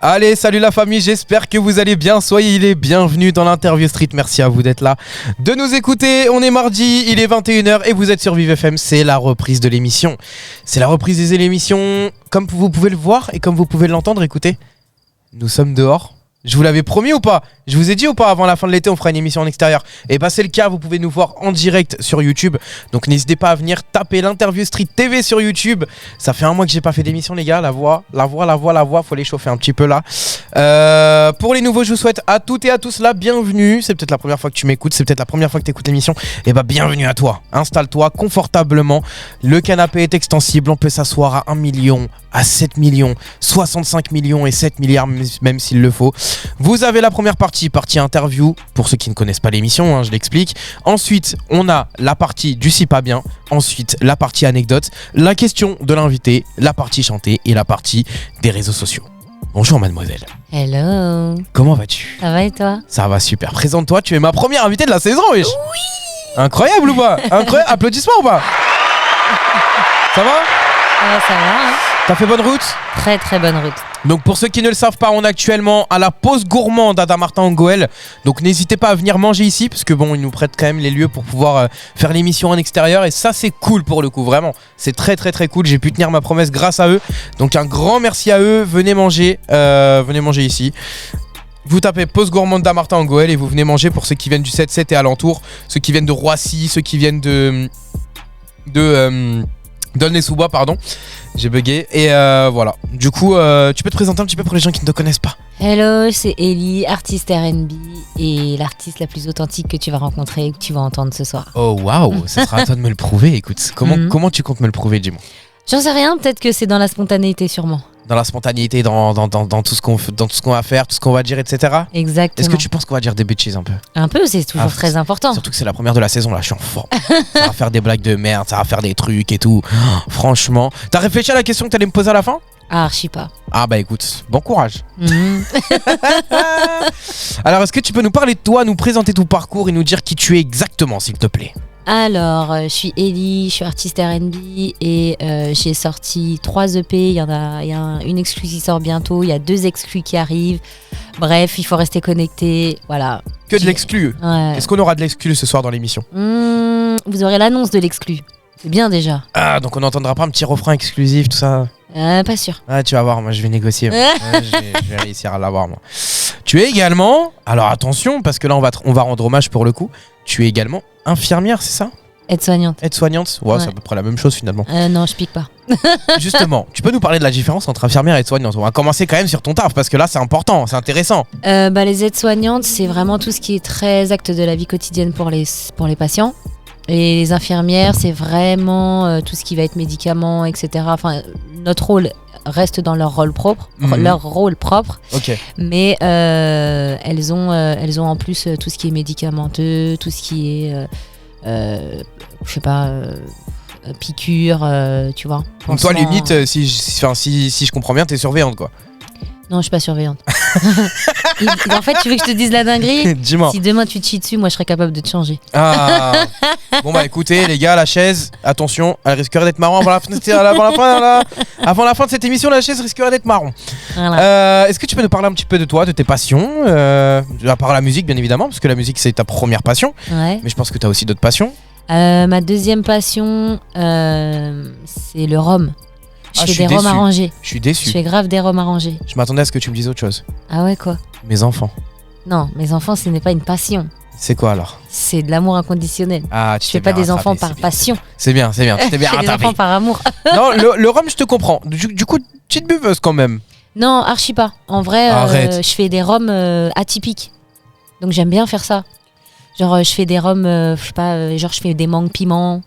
Allez, salut la famille, j'espère que vous allez bien. Soyez les bienvenus dans l'interview street. Merci à vous d'être là, de nous écouter. On est mardi, il est 21h et vous êtes sur Vive FM. C'est la reprise de l'émission. C'est la reprise de l'émission. Comme vous pouvez le voir et comme vous pouvez l'entendre, écoutez, nous sommes dehors. Je vous l'avais promis ou pas? Je vous ai dit ou pas, avant la fin de l'été on fera une émission en extérieur? Et bah c'est le cas, vous pouvez nous voir en direct sur YouTube. Donc n'hésitez pas à venir taper l'interview street TV sur YouTube. Ça fait un mois que j'ai pas fait d'émission les gars, la voix, faut les chauffer un petit peu là. Pour les nouveaux, je vous souhaite à toutes et à tous la bienvenue. C'est peut-être la première fois que tu m'écoutes, c'est peut-être la première fois que tu écoutes l'émission. Et bah bienvenue à toi, installe-toi confortablement. Le canapé est extensible, on peut s'asseoir à 1 million, à 7 millions, 65 millions et 7 milliards même s'il le faut. Vous avez la première partie interview, pour ceux qui ne connaissent pas l'émission, je l'explique. Ensuite, on a la partie du si pas bien. Ensuite, la partie anecdote, la question de l'invité, la partie chantée et la partie des réseaux sociaux. Bonjour mademoiselle. Hello. Comment vas-tu? Ça va et toi? Ça va super. Présente-toi, tu es ma première invitée de la saison, wesh. Oui. Incroyable ou pas? Incroyable. Applaudissements ou pas? Ça va? Ça va, hein. T'as fait bonne route? Très très bonne route. Donc pour ceux qui ne le savent pas, on est actuellement à la pause gourmande à Martin en Goël. Donc n'hésitez pas à venir manger ici, parce que bon, ils nous prêtent quand même les lieux pour pouvoir faire l'émission en extérieur. Et ça c'est cool pour le coup, vraiment. C'est très très très cool, j'ai pu tenir ma promesse grâce à eux. Donc un grand merci à eux, venez manger ici. Vous tapez pause gourmande d'Amartin en Goël et vous venez manger pour ceux qui viennent du 7-7 et alentour. Ceux qui viennent de Roissy, ceux qui viennent de D'aulnay-sous-Bois, pardon. J'ai bugué. Et voilà. Du coup, tu peux te présenter un petit peu pour les gens qui ne te connaissent pas? Hello, c'est Ellie, artiste R&B et l'artiste la plus authentique que tu vas rencontrer et que tu vas entendre ce soir. Oh waouh, ça sera à toi de me le prouver. Écoute, comment tu comptes me le prouver, dis-moi? J'en sais rien, peut-être que c'est dans la spontanéité sûrement. Dans la spontanéité, dans tout ce qu'on va faire, tout ce qu'on va dire, etc. Exactement. Est-ce que tu penses qu'on va dire des bêtises un peu? Un peu, c'est toujours très important. Surtout que c'est la première de la saison, là, je suis en forme. Ça va faire des blagues de merde, ça va faire des trucs et tout. Franchement. T'as réfléchi à la question que t'allais me poser à la fin? Ah, archi pas. Ah bah écoute, bon courage. Alors, est-ce que tu peux nous parler de toi, nous présenter ton parcours et nous dire qui tu es exactement, s'il te plaît? Alors, je suis Ellie, je suis artiste R&B et j'ai sorti 3 EP, il y a une exclue qui sort bientôt, il y a 2 exclus qui arrivent. Bref, il faut rester connecté, voilà. Que de l'exclu. Ouais. Est-ce qu'on aura de l'exclu ce soir dans l'émission? Vous aurez l'annonce de l'exclu, c'est bien déjà. Ah, donc on n'entendra pas un petit refrain exclusif, tout ça? Pas sûr. Ah, tu vas voir, moi je vais négocier. Je vais réussir à l'avoir, moi. Tu es également, alors attention, parce que là on va rendre hommage pour le coup, tu es également infirmière, c'est ça? Aide-soignante. Aide-soignante? Ouais, c'est à peu près la même chose finalement. Non, je pique pas. Justement, tu peux nous parler de la différence entre infirmière et aide-soignante? On va commencer quand même sur ton taf, parce que là c'est important, c'est intéressant. Les aides-soignantes, c'est vraiment tout ce qui est très acte de la vie quotidienne pour les patients. Et les infirmières, c'est vraiment tout ce qui va être médicaments, etc. Enfin, notre rôle reste dans leur rôle propre, Ok. Mais elles ont en plus tout ce qui est médicamenteux, tout ce qui est, je sais pas, piqûres, tu vois. Donc toi, limite, si je comprends bien, t'es surveillante quoi. Non, je suis pas surveillante. En fait, tu veux que je te dise la dinguerie? Dis-moi. Si demain tu te chies dessus, moi je serais capable de te changer. Ah. Bon bah écoutez les gars, la chaise, attention, elle risquerait d'être marron avant la fin de cette émission, la chaise risquerait d'être marron. Voilà. Est-ce que tu peux nous parler un petit peu de toi, de tes passions, à part la musique bien évidemment, parce que la musique c'est ta première passion. Ouais. Mais je pense que tu as aussi d'autres passions. Ma deuxième passion, c'est le rhum. Je fais des rhums arrangés. Je suis déçu. Je fais grave des rhums arrangés. Je m'attendais à ce que tu me dises autre chose. Ah ouais, quoi? Mes enfants. Non, mes enfants, ce n'est pas une passion. C'est quoi alors? C'est de l'amour inconditionnel. Ah, je fais pas des enfants par passion. C'est bien, tu t'es bien rattrapé. Je fais des enfants par amour. Non, le rhum, je te comprends. Du coup, petite buveuse quand même. Non, archi pas. En vrai, je fais des rhums atypiques. Donc j'aime bien faire ça. Genre, je fais des rhums, je sais pas, je fais des mangues piment,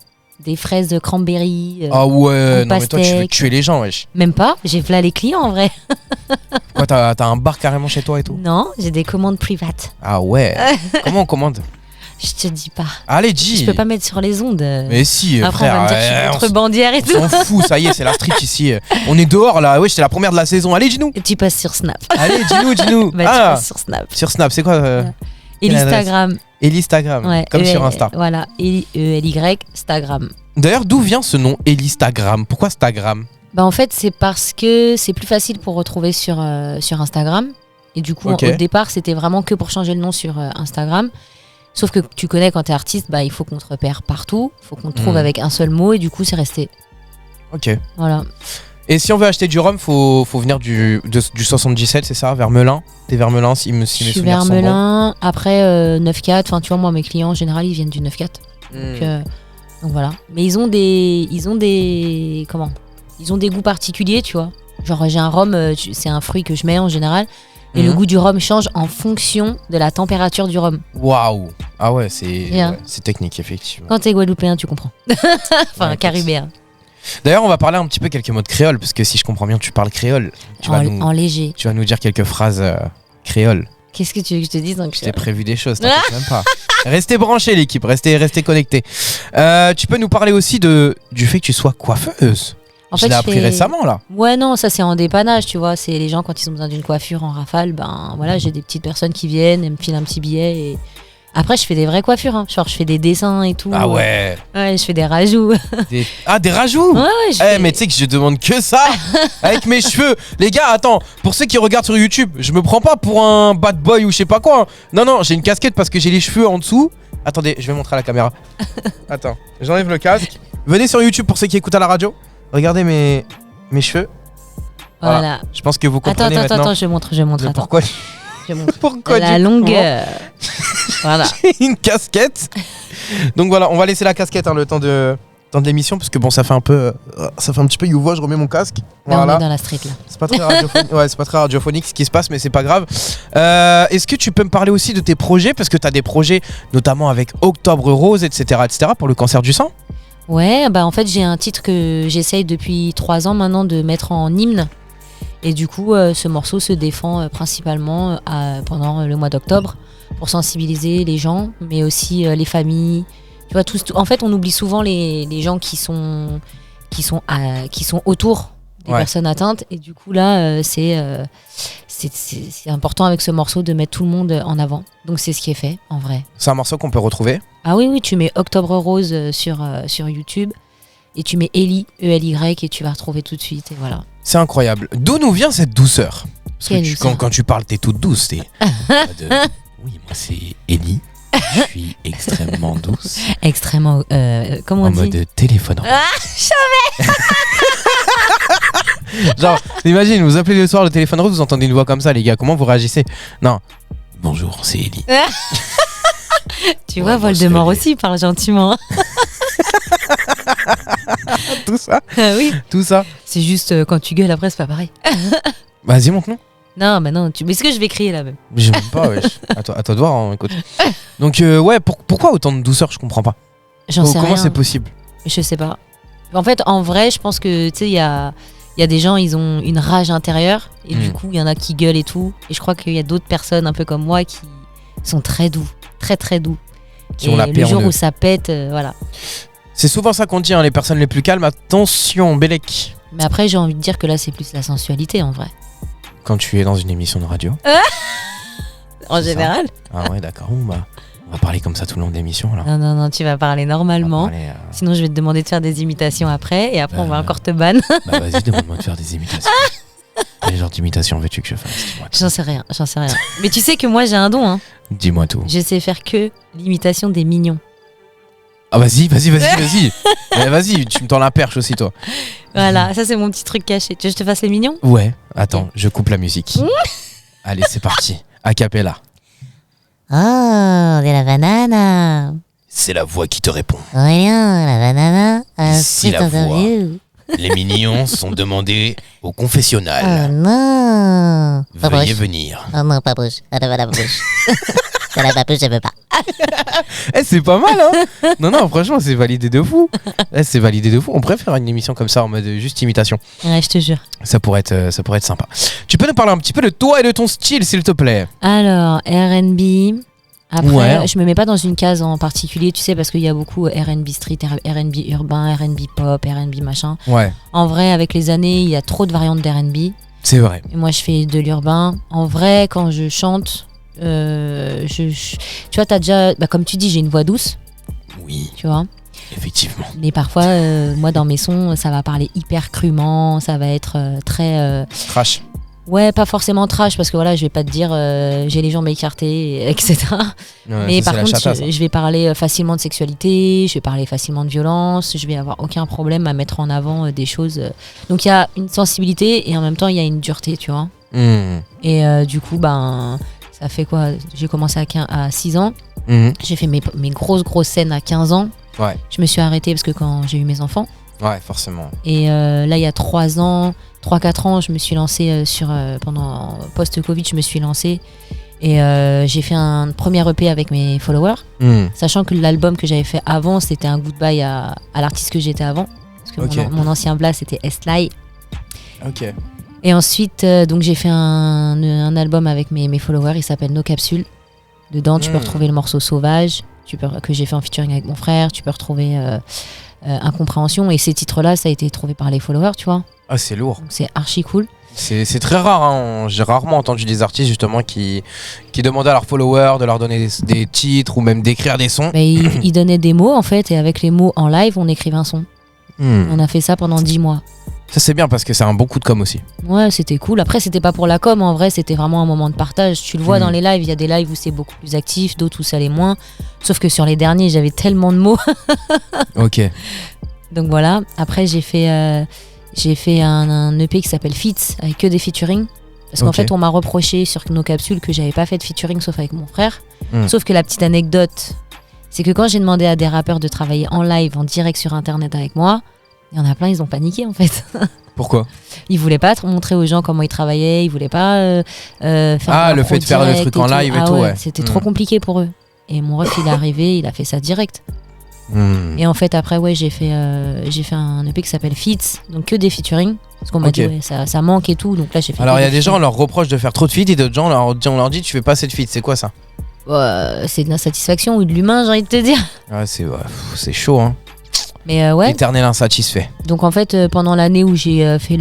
des fraises de cranberry. Ah ouais, non mais toi tu veux tuer les gens, wesh. Même pas, j'ai là les clients en vrai. Quoi, t'as un bar carrément chez toi et tout? Non, j'ai des commandes privates. Ah ouais. Comment on commande? Je te dis pas. Allez, dis. Je peux pas mettre sur les ondes. Mais si, après, frère. on va me dire que je suis contrebandière et tout. On s'en fout, ça y est, c'est la street ici. On est dehors là, wesh, c'est la première de la saison. Allez, dis-nous. Et tu passes sur Snap. Allez, dis-nous. Bah, tu passes sur Snap. Sur Snap, c'est quoi Et l'Instagram. Et l'Instagram, ouais, comme sur Insta. Voilà, ELY, Instagram. D'ailleurs, d'où vient ce nom, Elistagram? Pourquoi Instagram? Bah en fait, c'est parce que c'est plus facile pour retrouver sur Instagram. Et du coup, Ok. au départ, c'était vraiment que pour changer le nom sur Instagram. Sauf que tu connais, quand t'es artiste, bah, il faut qu'on te repère partout. Il faut qu'on te trouve avec un seul mot. Et du coup, c'est resté. Ok. Voilà. Et si on veut acheter du rhum, faut venir du 77, c'est ça, vers Melun. T'es vers Melun, si mes Je suis souvenirs vers sont bons. Melun. Après, 9-4. Enfin, tu vois, moi, mes clients, en général, ils viennent du 9-4. Donc voilà. Mais ils ont des goûts particuliers, tu vois. Genre j'ai un rhum, c'est un fruit que je mets en général, et le goût du rhum change en fonction de la température du rhum. Waouh. Ah ouais, Bien. c'est technique, effectivement. Quand t'es guadeloupéen, tu comprends. Enfin, Ouais, caribéen. D'ailleurs, on va parler un petit peu quelques mots de créole, parce que si je comprends bien, tu parles créole. En léger. Tu vas nous dire quelques phrases créoles. Qu'est-ce que tu veux que je te dise en Je t'ai créole? prévu des choses, t'inquiète même pas. Restez branchés, l'équipe, restez connectés. Tu peux nous parler aussi du fait que tu sois coiffeuse. En Je fait, l'ai appris récemment, là. Ouais, non, ça c'est en dépannage, tu vois. C'est les gens, quand ils ont besoin d'une coiffure en rafale, ben voilà, j'ai des petites personnes qui viennent et me filent un petit billet. Et après, je fais des vraies coiffures, hein. Genre, je fais des dessins et tout. Ah ouais. Ouais, je fais des rajouts. Des rajouts. Ouais, Mais tu sais que je demande que ça avec mes cheveux. Les gars, attends, pour ceux qui regardent sur YouTube, je me prends pas pour un bad boy ou je sais pas quoi. Non, non, j'ai une casquette parce que j'ai les cheveux en dessous. Attendez, je vais montrer à la caméra. Attends, j'enlève le casque. Venez sur YouTube pour ceux qui écoutent à la radio. Regardez mes cheveux. Voilà. Je pense que vous comprenez maintenant. Attends, je montre. Attends. Pourquoi Je montre. Pourquoi La longueur. Voilà. une casquette. Donc voilà, on va laisser la casquette le temps de l'émission parce que bon, ça fait un petit peu youvo, je remets mon casque. Là, Voilà. on est dans la street là. C'est pas très radiophonique. Ouais, c'est pas très radiophonique ce qui se passe, mais c'est pas grave. Est-ce que tu peux me parler aussi de tes projets, parce que tu as des projets notamment avec Octobre Rose, etc., pour le cancer du sein. Ouais, bah en fait j'ai un titre que j'essaye depuis 3 ans maintenant de mettre en hymne. Et du coup, ce morceau se défend principalement pendant le mois d'octobre pour sensibiliser les gens, mais aussi les familles. Tu vois, en fait, on oublie souvent les gens qui sont autour des personnes atteintes. Et du coup, là, c'est important avec ce morceau de mettre tout le monde en avant. Donc, c'est ce qui est fait, en vrai. C'est un morceau qu'on peut retrouver. Ah oui, tu mets Octobre Rose sur YouTube. Et tu mets Ellie, E-L-Y, et tu vas retrouver tout de suite. Et voilà. C'est incroyable. D'où nous vient cette douceur? Parce que quand tu parles, t'es toute douce. Oui, moi c'est Ellie. Je suis extrêmement douce. Extrêmement. Comment on dit? En mode téléphone. Ah, Genre, imagine, vous appelez le soir le téléphone rose, vous entendez une voix comme ça, les gars. Comment vous réagissez? Non. Bonjour, c'est Ellie. Tu vois, Voldemort aussi parle gentiment. Tout ça. Oui. Tout ça. C'est juste quand tu gueules après, c'est pas pareil. Vas-y, montre-nous. Non, mais non. Mais est-ce que je vais crier là même? Je sais même pas, wesh. À toi de voir, hein, écoute. Donc, ouais, pourquoi autant de douceur? Je comprends pas. J'en sais rien. Comment c'est possible? Je sais pas. En fait, en vrai, je pense que, tu sais, il y a des gens, ils ont une rage intérieure. Et du coup, il y en a qui gueulent et tout. Et je crois qu'il y a d'autres personnes un peu comme moi qui sont très doux. Très, très doux. Qui ont la paix le jour en eux. où ça pète, voilà. C'est souvent ça qu'on dit, hein, les personnes les plus calmes. Attention, Bélec. Mais après, j'ai envie de dire que là, c'est plus la sensualité, en vrai. Quand tu es dans une émission de radio. En général. Ah ouais, d'accord. On va parler comme ça tout le long de l'émission, là. Non, tu vas parler normalement. Sinon, je vais te demander de faire des imitations après. Et après, on va encore te ban. Bah vas-y, demande-moi de faire des imitations. Quel genre d'imitation veux-tu que je fasse? Dis-moi tout. J'en sais rien. Mais tu sais que moi, j'ai un don, hein. Dis-moi tout. Je sais faire que l'imitation des mignons. Ah vas-y. Mais vas-y, tu me tends la perche aussi, toi. Voilà, ça c'est mon petit truc caché. Tu veux que je te fasse les mignons? Ouais, attends, je coupe la musique. Allez, c'est parti. A cappella. Oh, de la banane. C'est la voix qui te répond. Rien, la banane. Si la voix. Les mignons sont demandés au confessionnal. Oh non. Veuillez venir. Oh non, pas bouge. Ah, pas bouge. Ça la papoche, je veux pas. C'est pas mal, hein. Non, franchement, c'est validé de fou. C'est validé de fou. On pourrait faire une émission comme ça en mode juste imitation. Ouais, je te jure. Ça pourrait être sympa. Tu peux nous parler un petit peu de toi et de ton style, s'il te plaît? Alors, R&B. Après, Ouais. je me mets pas dans une case en particulier, tu sais, parce qu'il y a beaucoup R&B street, R&B urbain, R&B pop, R&B machin. Ouais, En vrai, avec les années, il y a trop de variantes d'R&B. c'est vrai. Et moi, je fais de l'urbain. En vrai, quand je chante, tu vois, t'as déjà, comme tu dis, j'ai une voix douce, Oui. tu vois. Effectivement. Mais parfois, moi, dans mes sons, ça va parler hyper crûment, ça va être très... Trash. Ouais, pas forcément trash, parce que voilà, je vais pas te dire j'ai les jambes écartées, etc. Ouais, Mais ça, par c'est la contre, chata, ça. je vais parler facilement de sexualité, je vais parler facilement de violence, je vais avoir aucun problème à mettre en avant des choses. Donc il y a une sensibilité et en même temps, il y a une dureté, tu vois. Et du coup, ben, ça fait quoi? J'ai commencé à 6 ans. J'ai fait mes grosses scènes à 15 ans. Ouais. Je me suis arrêtée parce que quand j'ai eu mes enfants. Ouais, forcément. Et là, il y a 3 ans, 3-4 ans, je me suis lancée pendant post-Covid, je me suis lancée. Et j'ai fait un premier EP avec mes followers. Sachant que l'album que j'avais fait avant, c'était un goodbye à l'artiste que j'étais avant. Parce que mon ancien blast, c'était Estlai. Ok. Et ensuite, donc j'ai fait un album avec mes followers, il s'appelle No Capsules. Dedans, tu peux retrouver le morceau Sauvage, que j'ai fait en featuring avec mon frère. Tu peux retrouver Incompréhension. Et ces titres-là, ça a été trouvé par les followers, tu vois. Ah, c'est lourd. Donc c'est archi cool. C'est très rare, hein. J'ai rarement entendu des artistes justement qui demandaient à leurs followers de leur donner des titres ou même d'écrire des sons. Mais ils donnaient des mots en fait, et avec les mots en live, on écrivait un son. On a fait ça pendant 10 mois. Ça c'est bien parce que c'est un bon coup de com aussi. Ouais, c'était cool. Après, c'était pas pour la com, en vrai, c'était vraiment un moment de partage. Tu le vois dans les lives, il y a des lives où c'est beaucoup plus actif, d'autres où ça l'est moins. Sauf que sur les derniers, j'avais tellement de mots. Ok. Donc voilà. Après, j'ai fait un EP qui s'appelle Feats, avec que des featuring. Parce qu'en fait, on m'a reproché sur nos capsules que j'avais pas fait de featuring sauf avec mon frère. Sauf que la petite anecdote, c'est que quand j'ai demandé à des rappeurs de travailler en live, en direct sur internet avec moi, il y en a plein, ils ont paniqué en fait. Pourquoi? Ils voulaient pas montrer aux gens comment ils travaillaient, ils voulaient pas faire le fait de faire le truc en live et tout, ouais. C'était trop compliqué pour eux. Et mon ref, il est arrivé, il a fait ça direct. Et en fait, après, ouais, j'ai fait un EP qui s'appelle Feats, donc que des featuring. Parce qu'on m'a dit, ouais, ça manque et tout. Donc là, j'ai fait. Alors, il y a des gens, on leur reproche de faire trop de feats et d'autres gens, on leur dit, tu fais pas assez de feats. C'est quoi ça? C'est de l'insatisfaction ou de l'humain, j'ai envie de te dire. Ouais, c'est chaud, hein. Mais ouais. Éternel insatisfait. Donc en fait, pendant l'année où j'ai fait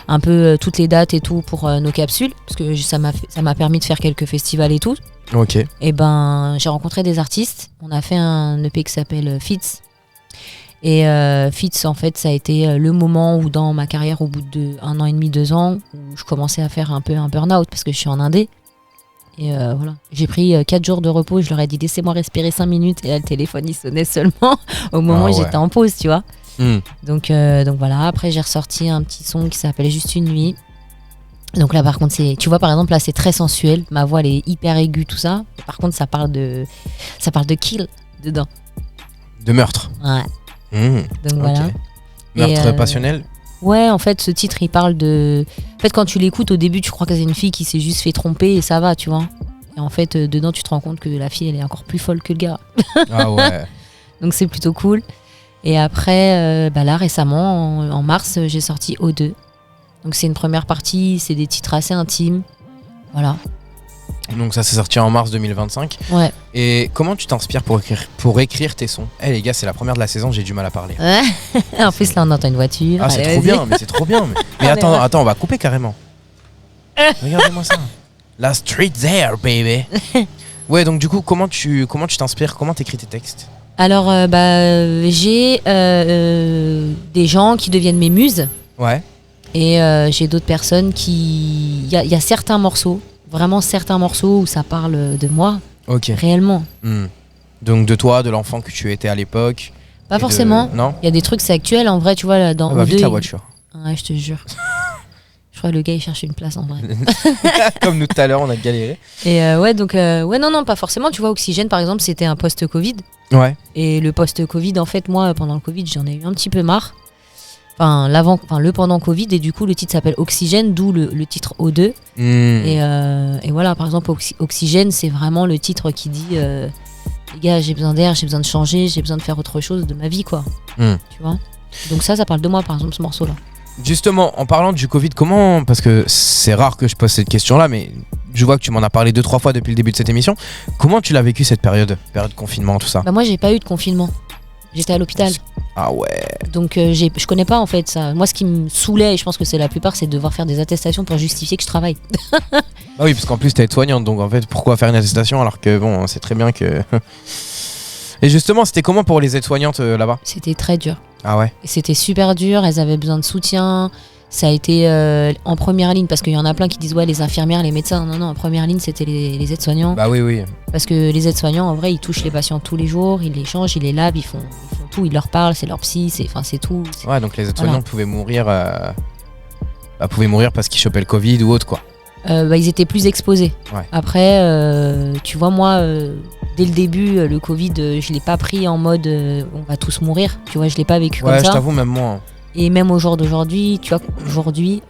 un peu toutes les dates et tout pour nos capsules, parce que ça m'a permis de faire quelques festivals et tout. Ok. Et ben, j'ai rencontré des artistes. On a fait un EP qui s'appelle Feats. Et Feats, en fait, ça a été le moment où dans ma carrière, au bout de 1 an et demi, 2 ans, où je commençais à faire un peu un burn-out parce que je suis en indé. Et voilà. J'ai pris 4 jours de repos, je leur ai dit laissez-moi respirer 5 minutes et là le téléphone il sonnait seulement au moment où j'étais en pause, tu vois. Donc voilà, après j'ai ressorti un petit son qui s'appelle Juste une nuit. Donc là par contre tu vois par exemple là c'est très sensuel, ma voix elle est hyper aiguë tout ça. Par contre ça parle de kill dedans. De meurtre. Ouais. Donc voilà. Meurtre passionnel. Ouais, en fait, ce titre, il parle de... En fait, quand tu l'écoutes, au début, tu crois que c'est une fille qui s'est juste fait tromper et ça va, tu vois. Et en fait, dedans, tu te rends compte que la fille, elle est encore plus folle que le gars. Ah ouais. Donc, c'est plutôt cool. Et après, là, récemment, en mars, j'ai sorti O2. Donc, c'est une première partie, c'est des titres assez intimes. Voilà. Donc ça s'est sorti en mars 2025. Ouais. Et comment tu t'inspires pour écrire tes sons? Eh les gars, c'est la première de la saison, j'ai du mal à parler. Ouais. En plus là on entend une voiture. Ah c'est trop bien, mais c'est trop bien. Mais attends, on va couper carrément. Regardez-moi ça. La street there, baby. Ouais, donc du coup, comment tu t'inspires? Comment t'écris tes textes? Alors j'ai des gens qui deviennent mes muses. Ouais. Et j'ai d'autres personnes qui... Il y a certains morceaux, vraiment certains morceaux où ça parle de moi, réellement. Donc de toi, de l'enfant que tu étais à l'époque? Pas forcément. Non. Il y a des trucs, c'est actuel, en vrai, tu vois, là, dans va vite la voiture. Ouais, je te jure. Je crois que le gars, il cherche une place, en vrai. Comme nous tout à l'heure, on a galéré. Et ouais, donc... ouais, non, pas forcément. Tu vois, Oxygène, par exemple, c'était un post-Covid. Ouais. Et le post-Covid, en fait, moi, pendant le Covid, j'en ai eu un petit peu marre. Enfin, le pendant Covid, et du coup le titre s'appelle Oxygène, d'où le titre O2. Et voilà, par exemple, Oxygène, c'est vraiment le titre qui dit les gars, j'ai besoin d'air, j'ai besoin de changer, j'ai besoin de faire autre chose de ma vie, quoi. Tu vois. Donc ça parle de moi, par exemple, ce morceau-là. Justement, en parlant du Covid, comment, parce que c'est rare que je pose cette question-là, mais je vois que tu m'en as parlé 2-3 fois depuis le début de cette émission. Comment tu l'as vécu cette période de confinement, tout ça? Bah moi, j'ai pas eu de confinement. J'étais à l'hôpital. Ah ouais. Donc je connais pas en fait ça. Moi ce qui me saoulait, et je pense que c'est la plupart, c'est de devoir faire des attestations pour justifier que je travaille. Ah oui, parce qu'en plus t'es aide-soignante, donc en fait pourquoi faire une attestation alors que bon, c'est très bien que... Et justement, c'était comment pour les aides-soignantes là-bas? C'était très dur. Ah ouais. C'était super dur, elles avaient besoin de soutien. Ça a été en première ligne, parce qu'il y en a plein qui disent ouais, les infirmières, les médecins. Non, en première ligne, c'était les aides-soignants. Bah oui. Parce que les aides-soignants, en vrai, ils touchent les patients tous les jours, ils les changent, ils les lavent, ils font tout, ils leur parlent, c'est leur psy, c'est tout. Ouais, donc les aides-soignants pouvaient mourir parce qu'ils chopaient le Covid ou autre, quoi. Ils étaient plus exposés. Ouais. Après, tu vois, moi, dès le début, le Covid, je l'ai pas pris en mode on va tous mourir. Tu vois, je l'ai pas vécu comme ça. Ouais, je t'avoue, même moi. Et même au jour d'aujourd'hui, tu vois, aujourd'hui,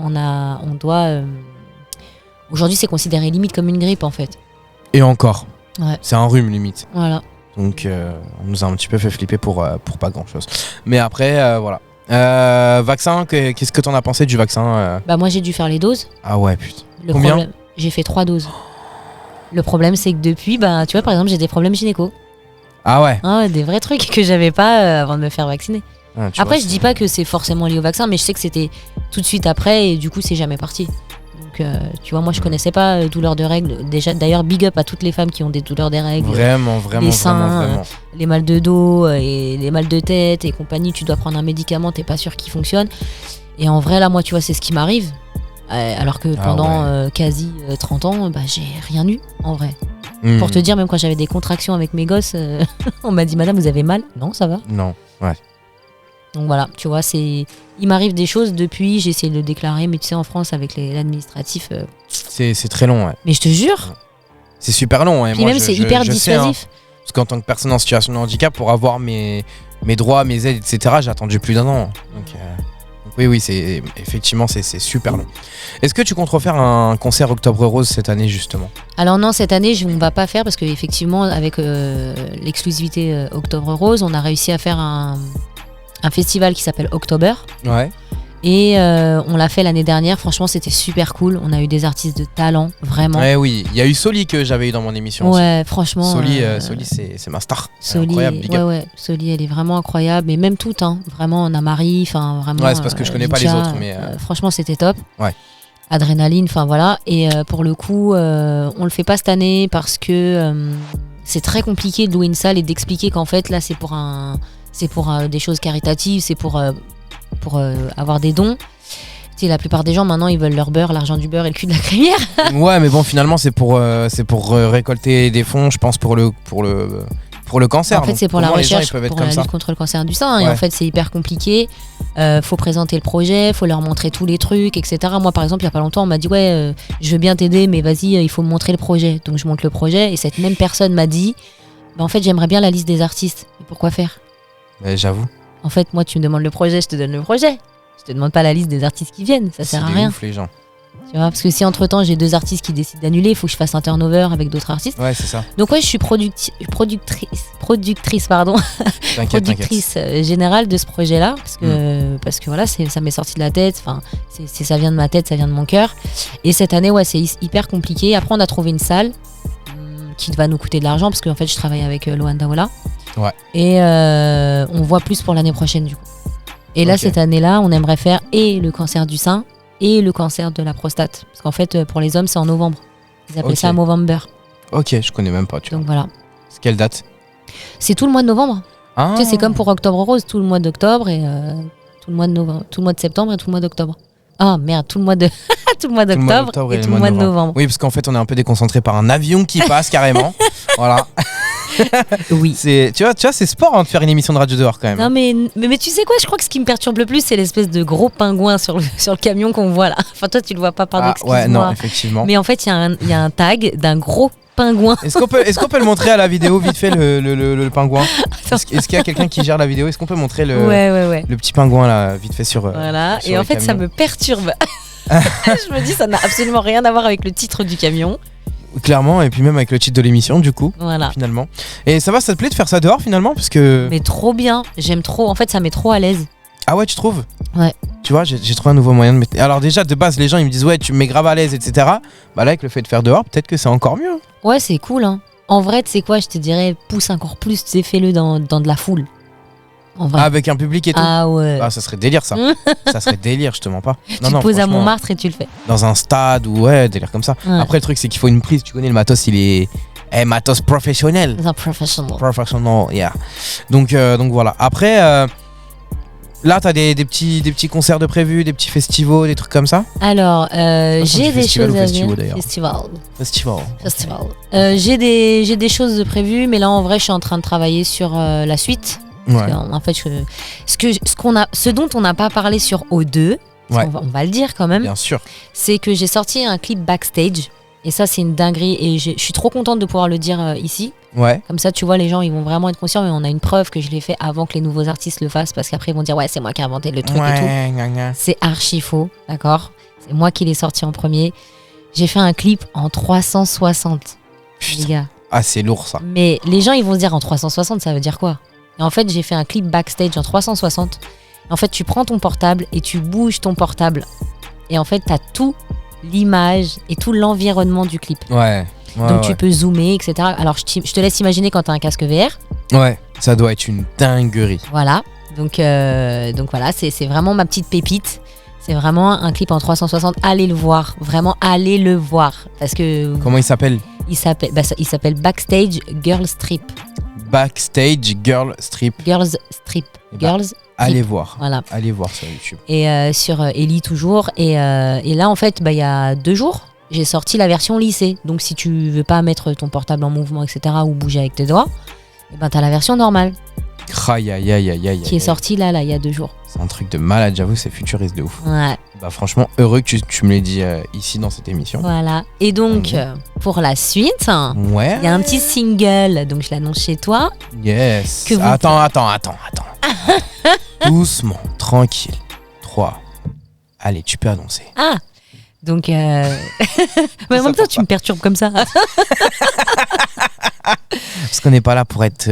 aujourd'hui, c'est considéré limite comme une grippe, en fait. Et encore. Ouais. C'est un rhume, limite. Voilà. Donc, on nous a un petit peu fait flipper pour pas grand-chose. Mais après, voilà. Vaccin, qu'est-ce que t'en as pensé du vaccin Bah, moi, j'ai dû faire les doses. Ah ouais, putain. Le Combien problème, j'ai fait 3 doses. Le problème, c'est que depuis, bah, tu vois, par exemple, j'ai des problèmes gynéco. Ah ouais. Ah, des vrais trucs que j'avais pas avant de me faire vacciner. Ah, Après, je dis pas que c'est forcément lié au vaccin, mais je sais que c'était tout de suite après et du coup, c'est jamais parti. Donc, tu vois, moi, je connaissais pas douleurs de règles. Déjà, d'ailleurs, big up à toutes les femmes qui ont des douleurs des règles. Vraiment. Les seins, les mal de dos et les mal de tête et compagnie. Tu dois prendre un médicament, t'es pas sûr qu'il fonctionne. Et en vrai, là, moi, tu vois, c'est ce qui m'arrive. Alors que pendant quasi 30 ans, bah, j'ai rien eu, en vrai. Pour te dire, même quand j'avais des contractions avec mes gosses, on m'a dit, madame, vous avez mal? Non, ça va. Non, ouais. Donc voilà, tu vois, il m'arrive des choses depuis, j'ai essayé de le déclarer, mais tu sais, en France, avec l'administratif... C'est très long, ouais. Mais je te jure. C'est super long, ouais. Puis moi, même, c'est hyper dissuasif. Sais, hein, parce qu'en tant que personne en situation de handicap, pour avoir mes droits, mes aides, etc., j'ai attendu plus d'1 an. Donc oui, effectivement, c'est super long. Est-ce que tu comptes refaire un concert Octobre Rose cette année, justement? Alors non, cette année, on ne va pas faire, parce qu'effectivement, avec l'exclusivité Octobre Rose, on a réussi à faire un festival qui s'appelle October. Ouais. Et on l'a fait l'année dernière, franchement c'était super cool, on a eu des artistes de talent, vraiment. Ouais, oui, il y a eu Soli que j'avais eu dans mon émission ouais, aussi. Franchement. Soli c'est ma star. Soli, incroyable, big up. Ouais, Soli elle est vraiment incroyable, et même toutes, hein, vraiment, on a Marie, enfin vraiment. Ouais, c'est parce que je connais pas les autres, mais. Franchement c'était top. Ouais. Adrénaline, enfin voilà, et pour le coup, on le fait pas cette année parce que c'est très compliqué de louer une salle et d'expliquer qu'en fait là c'est pour des choses caritatives, c'est pour avoir des dons. Tu sais, la plupart des gens maintenant ils veulent leur beurre, l'argent du beurre et le cul de la crémière. Ouais, mais bon, finalement c'est pour récolter des fonds, je pense, pour le cancer. En fait, c'est pour la recherche, pour la lutte contre le cancer du sein. Ouais. Et en fait, c'est hyper compliqué. Faut présenter le projet, faut leur montrer tous les trucs, etc. Moi, par exemple, il y a pas longtemps, on m'a dit ouais, je veux bien t'aider, mais vas-y, il faut me montrer le projet. Donc je montre le projet et cette même personne m'a dit, en fait, j'aimerais bien la liste des artistes. Et pourquoi faire? J'avoue. En fait, moi, tu me demandes le projet, je te donne le projet. Je te demande pas la liste des artistes qui viennent, ça sert à rien. Ouf, les gens. Tu vois, parce que si entre temps j'ai 2 artistes qui décident d'annuler, il faut que je fasse un turnover avec d'autres artistes. Ouais, c'est ça. Donc ouais, je suis productrice, pardon, productrice générale de ce projet-là, parce que voilà, ça m'est sorti de la tête. Enfin, ça vient de ma tête, ça vient de mon cœur. Et cette année, ouais, c'est hyper compliqué. Après, on a trouvé une salle qui va nous coûter de l'argent, parce qu'en fait, je travaille avec Lohan Daoula. Ouais. Et on voit plus pour l'année prochaine du coup. Et là, cette année-là, on aimerait faire et le cancer du sein et le cancer de la prostate. Parce qu'en fait, pour les hommes, c'est en novembre. Ils appellent ça Movember. Ok, je connais même pas, tu vois. Donc voilà. C'est quelle date? C'est tout le mois de novembre. Ah. Tu sais, c'est comme pour Octobre Rose, tout le mois d'octobre et tout le mois de novembre, tout le mois de septembre et tout le mois d'octobre. Ah merde, tout le mois de tout le mois d'octobre et tout le mois de novembre. Oui, parce qu'en fait, on est un peu déconcentré par un avion qui passe carrément. Voilà. Oui. Tu vois, c'est sport, hein, de faire une émission de radio dehors quand même. Non mais tu sais quoi, je crois que ce qui me perturbe le plus, c'est l'espèce de gros pingouin sur le camion qu'on voit là. Enfin toi tu le vois pas, pardon, excuse-moi. Ouais, non, effectivement. Mais en fait, il y a un tag d'un gros pingouin. Est-ce qu'on peut le montrer à la vidéo vite fait, le pingouin? Est-ce qu'il y a quelqu'un qui gère la vidéo? Est-ce qu'on peut montrer le petit pingouin là vite fait sur voilà, sur et en fait camion. Ça me perturbe. Je me dis ça n'a absolument rien à voir avec le titre du camion. Clairement, et puis même avec le titre de l'émission du coup, voilà. Finalement. Et ça te plaît de faire ça dehors finalement, parce que... Mais trop bien, j'aime trop, en fait ça met trop à l'aise. Ah ouais, tu trouves? Ouais. Tu vois, j'ai trouvé un nouveau moyen de mettre... Alors déjà, de base, les gens ils me disent ouais, tu me mets grave à l'aise, etc. Bah là, avec le fait de faire dehors, peut-être que c'est encore mieux. Ouais, c'est cool, hein. En vrai, tu sais quoi, je te dirais, pousse encore plus, tu sais, fais-le dans de la foule. En vrai. Ah, avec un public et tout? Ah ouais. Ah, ça serait délire ça. Ça serait délire, je te mens pas. Tu te poses à Montmartre et tu le fais. Dans un stade ou ouais, délire comme ça. Ouais. Après, le truc, c'est qu'il faut une prise. Tu connais, le matos, il est matos professionnel. C'est un professional. Professional, yeah. Donc voilà. Après, là, t'as des petits concerts de prévus, des petits festivals, des trucs comme ça. Alors, j'ai des choses à festival, dire. d'ailleurs. Festival. J'ai des choses prévues, mais là, en vrai, je suis en train de travailler sur la suite. Ouais. En fait, ce dont on n'a pas parlé sur O2, Ouais. on va le dire quand même, Bien sûr. c'est que j'ai sorti un clip backstage. Et ça, c'est une dinguerie. Et je suis trop contente de pouvoir le dire ici. Ouais. Comme ça, tu vois, les gens, ils vont vraiment être conscients. Et on a une preuve que je l'ai fait avant que les nouveaux artistes le fassent. Parce qu'après, ils vont dire, ouais, c'est moi qui ai inventé le truc et tout. Gna. C'est archi faux, d'accord? C'est moi qui l'ai sorti en premier. J'ai fait un clip en 360, les gars. Ah, c'est lourd ça. Mais les gens, ils vont se dire en 360, ça veut dire quoi? Et en fait, j'ai fait un clip backstage en 360. En fait, tu prends ton portable et tu bouges ton portable. Et en fait, t'as tout l'image et tout l'environnement du clip. Ouais. Donc tu peux zoomer, etc. Alors, je te laisse imaginer quand t'as un casque VR. Ouais, ça doit être une dinguerie. Voilà. Donc voilà, c'est vraiment ma petite pépite. C'est vraiment un clip en 360. Allez le voir. Vraiment, allez le voir. Parce que... Comment il s'appelle? Il s'appelle Backstage Girl Strip. Backstage Girl Strip. Girls Strip. Eh ben, Girls Allez Strip. voir. Voilà. Allez voir sur YouTube. Et sur Ellie toujours. Et là, en fait, il y a 2 jours, j'ai sorti la version lycée. Donc, si tu veux pas mettre ton portable en mouvement, etc., ou bouger avec tes doigts, eh ben, t'as la version normale Aïe, aïe, aïe, aïe, aïe. qui est sortie là, il y a 2 jours. C'est un truc de malade, j'avoue, c'est futuriste de ouf. Ouais. Bah franchement, heureux que tu me l'aies dit ici dans cette émission. Voilà. Et donc, pour la suite, Ouais. il y a un petit single, donc je l'annonce chez toi. Yes. Que vous- Attends. Doucement, tranquille. 3. Allez, tu peux annoncer. Ah. Donc, mais en même temps, tu me perturbes comme ça. Parce qu'on n'est pas là pour être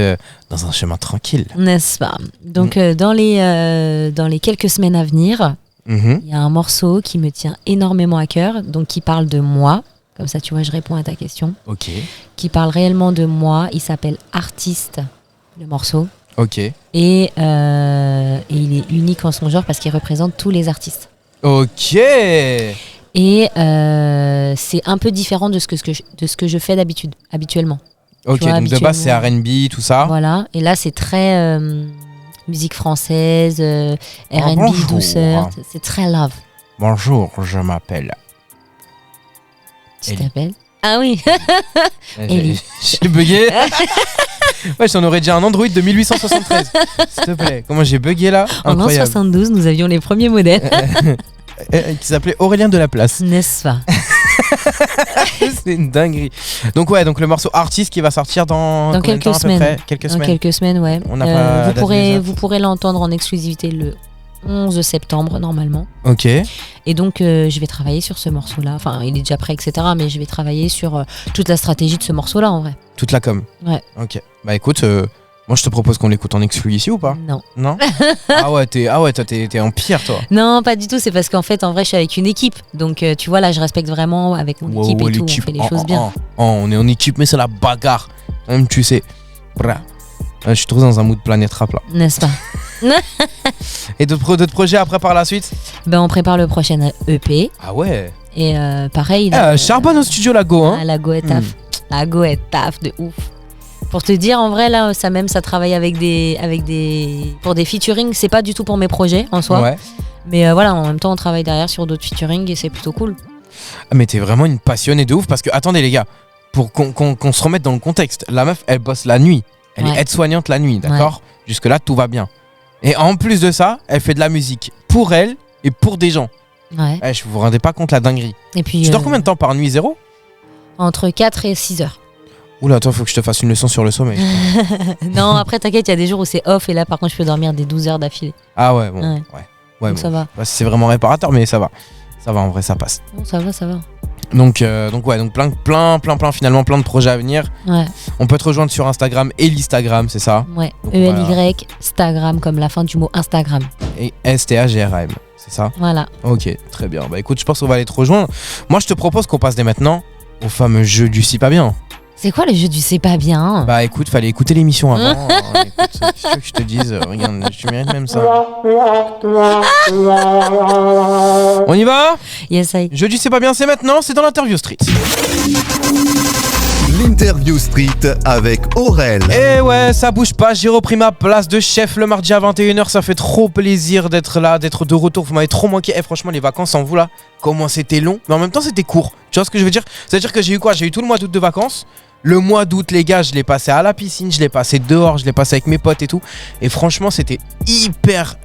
dans un chemin tranquille. N'est-ce pas? Donc, dans les quelques semaines à venir, Mhm. il y a un morceau qui me tient énormément à cœur, donc qui parle de moi. Comme ça, tu vois, je réponds à ta question. Ok. Qui parle réellement de moi. Il s'appelle Artiste, le morceau. Ok. Et il est unique en son genre parce qu'il représente tous les artistes. Ok. Et c'est un peu différent de ce que je fais habituellement. Ok, vois, donc de base c'est habituellement. R&B, tout ça. Voilà. Et là, c'est très musique française, R&B, bonjour. douceur. C'est très love. Bonjour, je m'appelle. Tu Ellie. t'appelles? Ah oui. Ellie. J'ai bugué. Ouais, j'en aurais déjà un Android de 1873. S'il te plaît. Comment j'ai bugué là? En l'an Incroyable. 72, nous avions les premiers modèles. Qui s'appelait Aurélien de la Place. N'est-ce pas? C'est une dinguerie. Donc ouais, donc le morceau Artiste qui va sortir dans combien de quelques temps, à peu semaines. près Quelques Dans semaines. quelques semaines, ouais. On n'a pas la date vous pourrez l'entendre en exclusivité le 11 septembre, normalement. Ok. Et donc, je vais travailler sur ce morceau-là. Enfin, il est déjà prêt, etc. Mais je vais travailler sur toute la stratégie de ce morceau-là, en vrai. Toute la com. Ouais. Ok. Bah écoute, moi je te propose qu'on l'écoute en exclu ici ou pas? Non. Non. Toi t'es en pire toi. Non, pas du tout. C'est parce qu'en fait, en vrai, je suis avec une équipe. Donc, tu vois, là, je respecte vraiment avec mon équipe et tout. On fait les choses bien. On est en équipe, mais c'est la bagarre. Même tu sais. Bra. Je suis trop dans un mood planète rap là. N'est-ce pas? Et d'autres projets après par la suite? Ben, on prépare le prochain EP. Ah ouais. Et pareil. là, Charbonne au studio Lago hein. La go est taf. La go est taf de ouf. Pour te dire, en vrai, là, ça travaille pour des featuring. C'est pas du tout pour mes projets en soi. Ouais. Mais voilà, en même temps, on travaille derrière sur d'autres featuring et c'est plutôt cool. Ah, mais t'es vraiment une passionnée de ouf parce que attendez les gars, pour qu'on se remette dans le contexte, la meuf elle bosse la nuit. Elle Ouais. est aide-soignante la nuit, d'accord? Jusque là tout va bien. Et en plus de ça, elle fait de la musique pour elle et pour des gens. Ouais. Je vous rendez pas compte la dinguerie. Et puis. Tu dors combien de temps par nuit? 0? Entre 4 et 6 heures. Oula, attends, faut que je te fasse une leçon sur le sommeil. Non, après, t'inquiète, il y a des jours où c'est off et là, par contre, je peux dormir des 12 heures d'affilée. Ah ouais, bon. Ouais. Ouais, Donc bon. ça va. Bah, c'est vraiment réparateur, mais ça va. Ça va, en vrai, ça passe. Bon, ça va, ça va. Donc plein, finalement, plein de projets à venir. Ouais, On peut te rejoindre sur Instagram et l'Instagram, c'est ça? ouais. Donc, ELY, Instagram, comme la fin du mot Instagram. Et STAGRAM, c'est ça? Voilà. Ok, très bien. Bah écoute, je pense qu'on va aller te rejoindre. Moi, je te propose qu'on passe dès maintenant au fameux jeu du si pas bien. C'est quoi le jeu du c'est pas bien? Bah écoute, fallait écouter l'émission avant. Écoute, qu'est-ce que tu veux que je te dise? Regarde, tu mérites même ça. On y va? Yes, I. Jeu du c'est pas bien, c'est maintenant, c'est dans l'interview street. L'interview street avec Aurel. Et ouais, ça bouge pas, j'ai repris ma place de chef le mardi à 21h, ça fait trop plaisir d'être là, d'être de retour, vous m'avez trop manqué. Et franchement les vacances sans vous là, comment c'était long, mais en même temps c'était court. Tu vois ce que je veux dire? C'est-à-dire que j'ai eu quoi? J'ai eu tout le mois d'août de vacances. Le mois d'août les gars, je l'ai passé à la piscine, je l'ai passé dehors, je l'ai passé avec mes potes et tout. Et franchement c'était hyper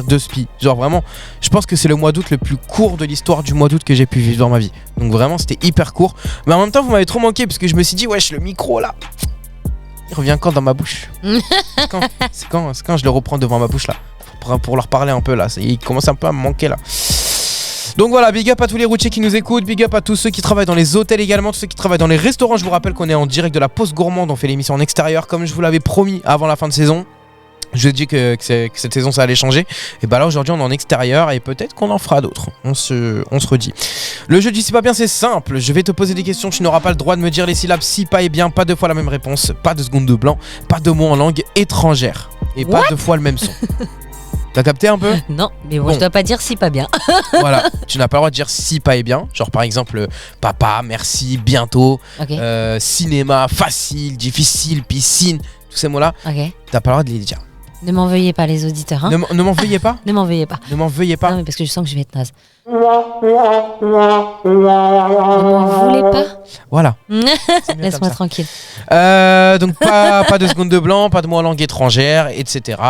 de spi. Genre vraiment, je pense que c'est le mois d'août le plus court de l'histoire du mois d'août que j'ai pu vivre dans ma vie. Donc vraiment c'était hyper court. Mais en même temps vous m'avez trop manqué parce que je me suis dit wesh le micro là, il revient quand dans ma bouche? C'est quand je le reprends devant ma bouche là pour leur parler un peu là. Il commence un peu à me manquer là. Donc voilà, big up à tous les routiers qui nous écoutent, big up à tous ceux qui travaillent dans les hôtels également, tous ceux qui travaillent dans les restaurants. Je vous rappelle qu'on est en direct de la Pause Gourmande, on fait l'émission en extérieur comme je vous l'avais promis avant la fin de saison. Je vous ai dit que cette saison ça allait changer. Et bah là aujourd'hui on est en extérieur et peut-être qu'on en fera d'autres. On se redit. Le jeu du si pas bien c'est simple. Je vais te poser des questions, tu n'auras pas le droit de me dire les syllabes si pas et bien. Pas deux fois la même réponse, pas de seconde de blanc, pas de mots en langue étrangère. Et pas deux fois le même son. T'as capté un peu? Non, mais bon, je dois pas dire si pas bien. Voilà, tu n'as pas le droit de dire si pas et bien. Genre par exemple papa, merci, bientôt, Ok. cinéma, facile, difficile, piscine, tous ces mots là. Ok. T'as pas le droit de les dire. Ne m'en veuillez pas les auditeurs. Hein. Ne m'en veuillez pas. Ne m'en veuillez pas. Ne m'en veuillez pas. Non mais parce que je sens que je vais être naze. Ne m'en voulez pas. Voilà. Laisse-moi tranquille. Donc pas de seconde de blanc, pas de mots en langue étrangère, etc.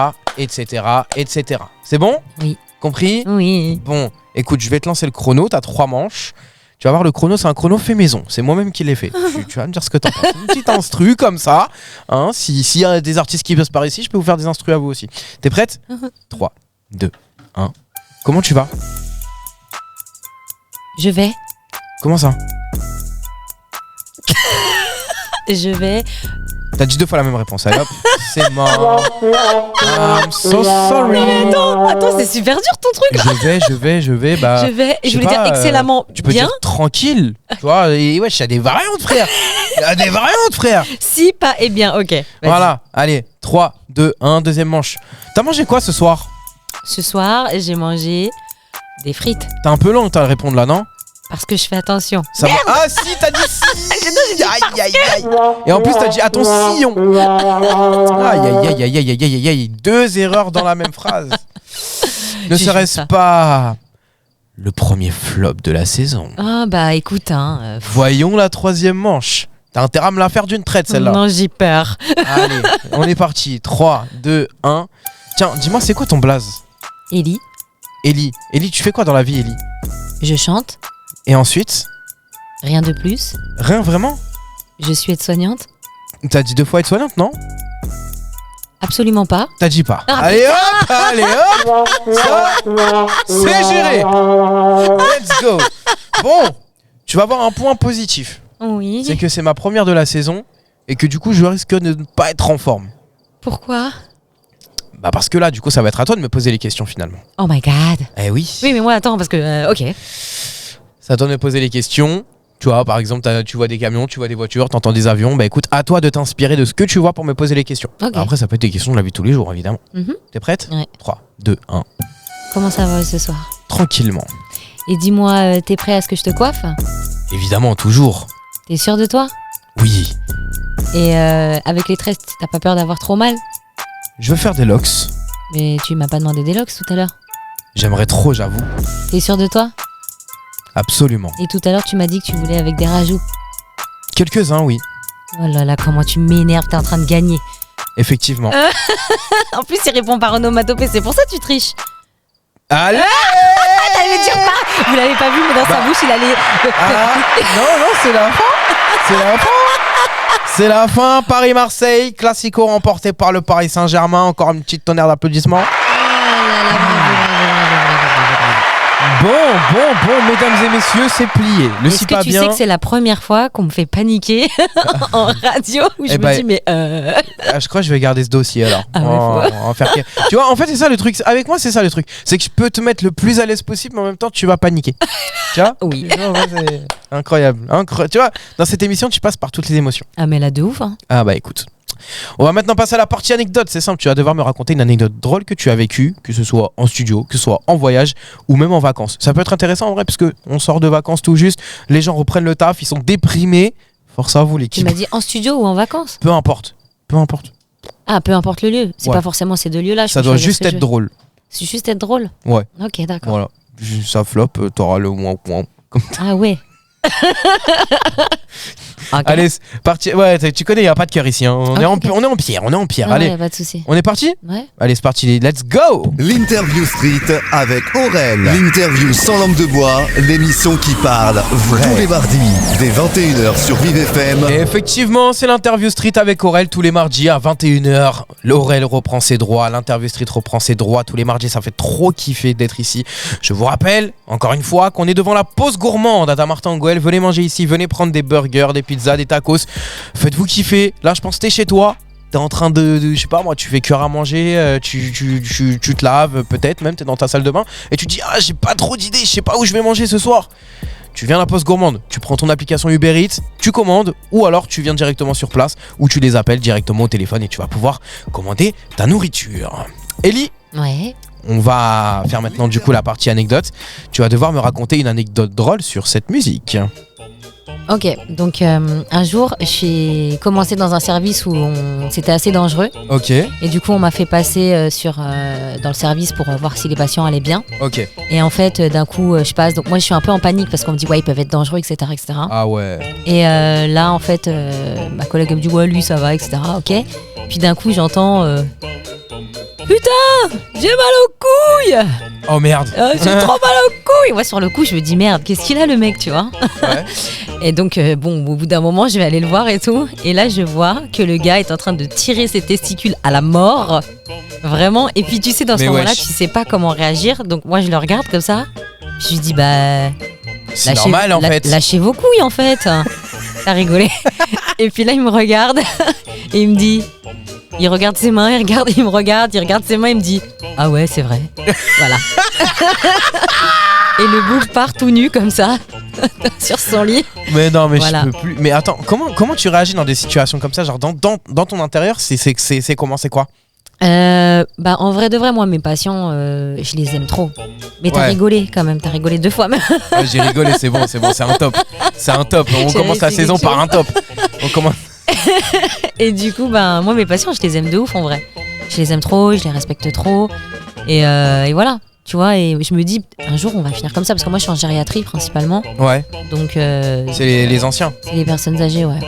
C'est bon? Oui. Compris? Oui. Bon, écoute, je vais te lancer le chrono, t'as 3 manches. Tu vas voir, le chrono, c'est un chrono fait maison. C'est moi-même qui l'ai fait. Tu vas me dire ce que t'en penses. Une petite instru comme ça. Hein, s'il y a des artistes qui passent par ici, je peux vous faire des instrus à vous aussi. T'es prête? 3, 2, 1. Comment tu vas? Je vais. Comment ça? Je vais. T'as dit 2 fois la même réponse. Allez hop, c'est mort. I'm so sorry. Attends, c'est super dur ton truc. Je vais. Bah, Je vais. je Je sais voulais dire pas, excellemment tu peux bien. dire tranquille. Tu vois, et wesh, il y a des variantes, frère. Il y a des variantes, frère. Si pas et bien. Ok. Vas-y. Voilà, allez, 3, 2, 1, deuxième manche. T'as mangé quoi ce soir? Ce soir, j'ai mangé des frites T'es un peu long de répondre là, non? parce que je fais attention. Ça va... Ah si, t'as dit si. Aïe. Et en plus t'as dit à ton sillon. Aïe. 2 erreurs dans la même phrase. Ne J'ai serait-ce ça. pas le premier flop de la saison? Ah bah écoute, hein. Voyons la 3e manche. T'as intérêt à me la faire d'une traite celle-là. Non, j'ai peur. Allez, on est parti. 3, 2, 1. Tiens, dis-moi, c'est quoi ton blaze? Ellie, Ellie, tu fais quoi dans la vie, Ellie? je chante, Et ensuite? rien de plus. Rien vraiment? Je suis aide-soignante. T'as dit 2 fois aide-soignante, non? Absolument pas. T'as dit pas. Ah, Allez hop, ça, c'est géré. Let's go. Bon, tu vas avoir un point positif. Oui. C'est que c'est ma première de la saison et que du coup je risque de ne pas être en forme. Pourquoi? Bah parce que là, du coup, ça va être à toi de me poser les questions finalement. Oh my god. Eh oui. Oui, mais moi, attends, parce que... ok. C'est à toi de me poser les questions. Tu vois, par exemple, tu vois des camions, tu vois des voitures, t'entends des avions. Bah écoute, à toi de t'inspirer de ce que tu vois pour me poser les questions. Ok. Alors après, ça peut être des questions de la vie de tous les jours, évidemment. Mhm. T'es prête? Ouais. 3, 2, 1. Comment ça va ce soir? Tranquillement. Et dis-moi, t'es prêt à ce que je te coiffe? Évidemment, toujours. T'es sûr de toi? Oui. Et avec les tresses, t'as pas peur d'avoir trop mal? Je veux faire des locks. Mais tu m'as pas demandé des locks tout à l'heure. J'aimerais trop, j'avoue. T'es sûr de toi? Absolument. Et tout à l'heure, tu m'as dit que tu voulais avec des rajouts. Quelques-uns, oui. Oh là là, comment tu m'énerves, t'es en train de gagner. Effectivement. En plus, il répond par onomatopée, c'est pour ça que tu triches. Allez. T'allais dire pas. Vous l'avez pas vu, mais dans sa bouche, il allait... Ah, non, c'est la fin. C'est la fin. Paris-Marseille, classico remporté par le Paris Saint-Germain. Encore une petite tonnerre d'applaudissements. Bon, mesdames et messieurs, c'est plié. Le Est-ce si que pas tu bien. sais que c'est la première fois qu'on me fait paniquer en radio où je Eh me ben, dis mais Je crois que je vais garder ce dossier alors. Ah ouais, On va faire... Tu vois, en fait, c'est ça le truc. Avec moi, c'est ça le truc. C'est que je peux te mettre le plus à l'aise possible, mais en même temps, tu vas paniquer. Tu vois? Oui. Tu vois, ouais, c'est incroyable. Tu vois, dans cette émission, tu passes par toutes les émotions. Ah mais là de ouf hein. Ah bah écoute. On va maintenant passer à la partie anecdote. C'est simple, tu vas devoir me raconter une anecdote drôle que tu as vécue, que ce soit en studio, que ce soit en voyage ou même en vacances. Ça peut être intéressant en vrai parce que on sort de vacances tout juste, les gens reprennent le taf, ils sont déprimés. Force à vous, Tu l'équipe. m'as dit en studio ou en vacances? Peu importe. Ah, peu importe le lieu. C'est Ouais. pas forcément ces deux lieux-là. je Ça peux doit choisir juste ce que être je veux. drôle. C'est juste être drôle. Ouais. Ok, d'accord. Voilà. Ça flop, t'auras le moins. Ah ouais. Ok. Allez, c'est parti. Ouais, tu connais, il n'y a pas de cœur ici. Hein. On, Ok, est en, ok. on est en pierre. Ah Allez, ouais, pas de souci. on est parti? Ouais. Allez, c'est parti. Let's go! L'Interview Street avec Aurel. L'interview sans langue de bois, l'émission qui parle vrai. Tous les mardis, dès 21h sur Vive FM. Et effectivement, c'est l'interview street avec Aurel tous les mardis à 21h. Aurel reprend ses droits, l'interview street reprend ses droits tous les mardis. Ça fait trop kiffer d'être ici. Je vous rappelle, encore une fois, qu'on est devant la pause gourmande à Damartin-Goël. Venez manger ici, venez prendre des burgers, des pizzas, des tacos. Faites-vous kiffer. Là, je pense que t'es chez toi. T'es en train de je sais pas moi, tu fais cuire à manger, tu te laves, peut-être même, t'es dans ta salle de bain et tu te dis ah j'ai pas trop d'idées, je sais pas où je vais manger ce soir. Tu viens à la poste gourmande, tu prends ton application Uber Eats, tu commandes ou alors tu viens directement sur place ou tu les appelles directement au téléphone et tu vas pouvoir commander ta nourriture. Ellie, Ouais. on va faire maintenant du coup la partie anecdote. Tu vas devoir me raconter une anecdote drôle sur cette musique. Ok, donc un jour, j'ai commencé dans un service où c'était assez dangereux. Ok, Et du coup, on m'a fait passer dans le service pour voir si les patients allaient bien. ok. Et en fait, d'un coup, je passe. Donc moi, je suis un peu en panique parce qu'on me dit, ouais, ils peuvent être dangereux, etc. etc. Ah ouais. Et là, en fait, ma collègue me dit, ouais, lui, ça va, etc. Ok. Puis d'un coup, j'entends, putain, j'ai mal aux couilles. Oh merde. J'ai trop mal aux couilles. Moi, sur le coup, je me dis, merde, qu'est-ce qu'il a, le mec, tu vois? Ouais. Et donc, bon, au bout d'un moment, je vais aller le voir et tout. Et là, je vois que le gars est en train de tirer ses testicules à la mort. Vraiment. Et puis, tu sais, dans ce Mais moment-là, wesh. tu sais pas comment réagir. Donc, moi, je le regarde comme ça. Je lui dis, bah. C'est normal en fait. Lâchez vos couilles, en fait. T'as rigolé. Et puis là, il me regarde. Et il me dit. Il regarde ses mains, il me regarde, il regarde ses mains, il me dit ah ouais, c'est vrai. Voilà. Et le bouffe part tout nu comme ça sur son lit. Mais non, mais Voilà. je peux plus. Mais attends, comment tu réagis dans des situations comme ça, genre dans ton intérieur, c'est comment, c'est quoi? Bah en vrai de vrai, moi mes patients, je les aime trop. Mais t'as Ouais. rigolé quand même, t'as rigolé 2 fois même. Ouais, j'ai rigolé, c'est bon, c'est un top. C'est un top. On J'ai commence la réussi saison quelque par un top. On commence. Et du coup, bah moi mes patients, je les aime de ouf en vrai. Je les aime trop, je les respecte trop. Et voilà. Tu vois, et je me dis, un jour on va finir comme ça, parce que moi je suis en gériatrie principalement, Ouais, donc c'est les anciens. c'est les personnes âgées, ouais.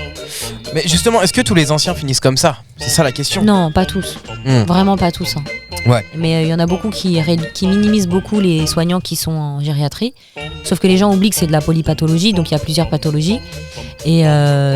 Mais justement, est-ce que tous les anciens finissent comme ça? C'est ça la question. Non, pas tous, Hmm. vraiment pas tous. Hein. Ouais. Mais il y en a beaucoup qui minimisent beaucoup les soignants qui sont en gériatrie, sauf que les gens oublient que c'est de la polypathologie, donc il y a plusieurs pathologies. Et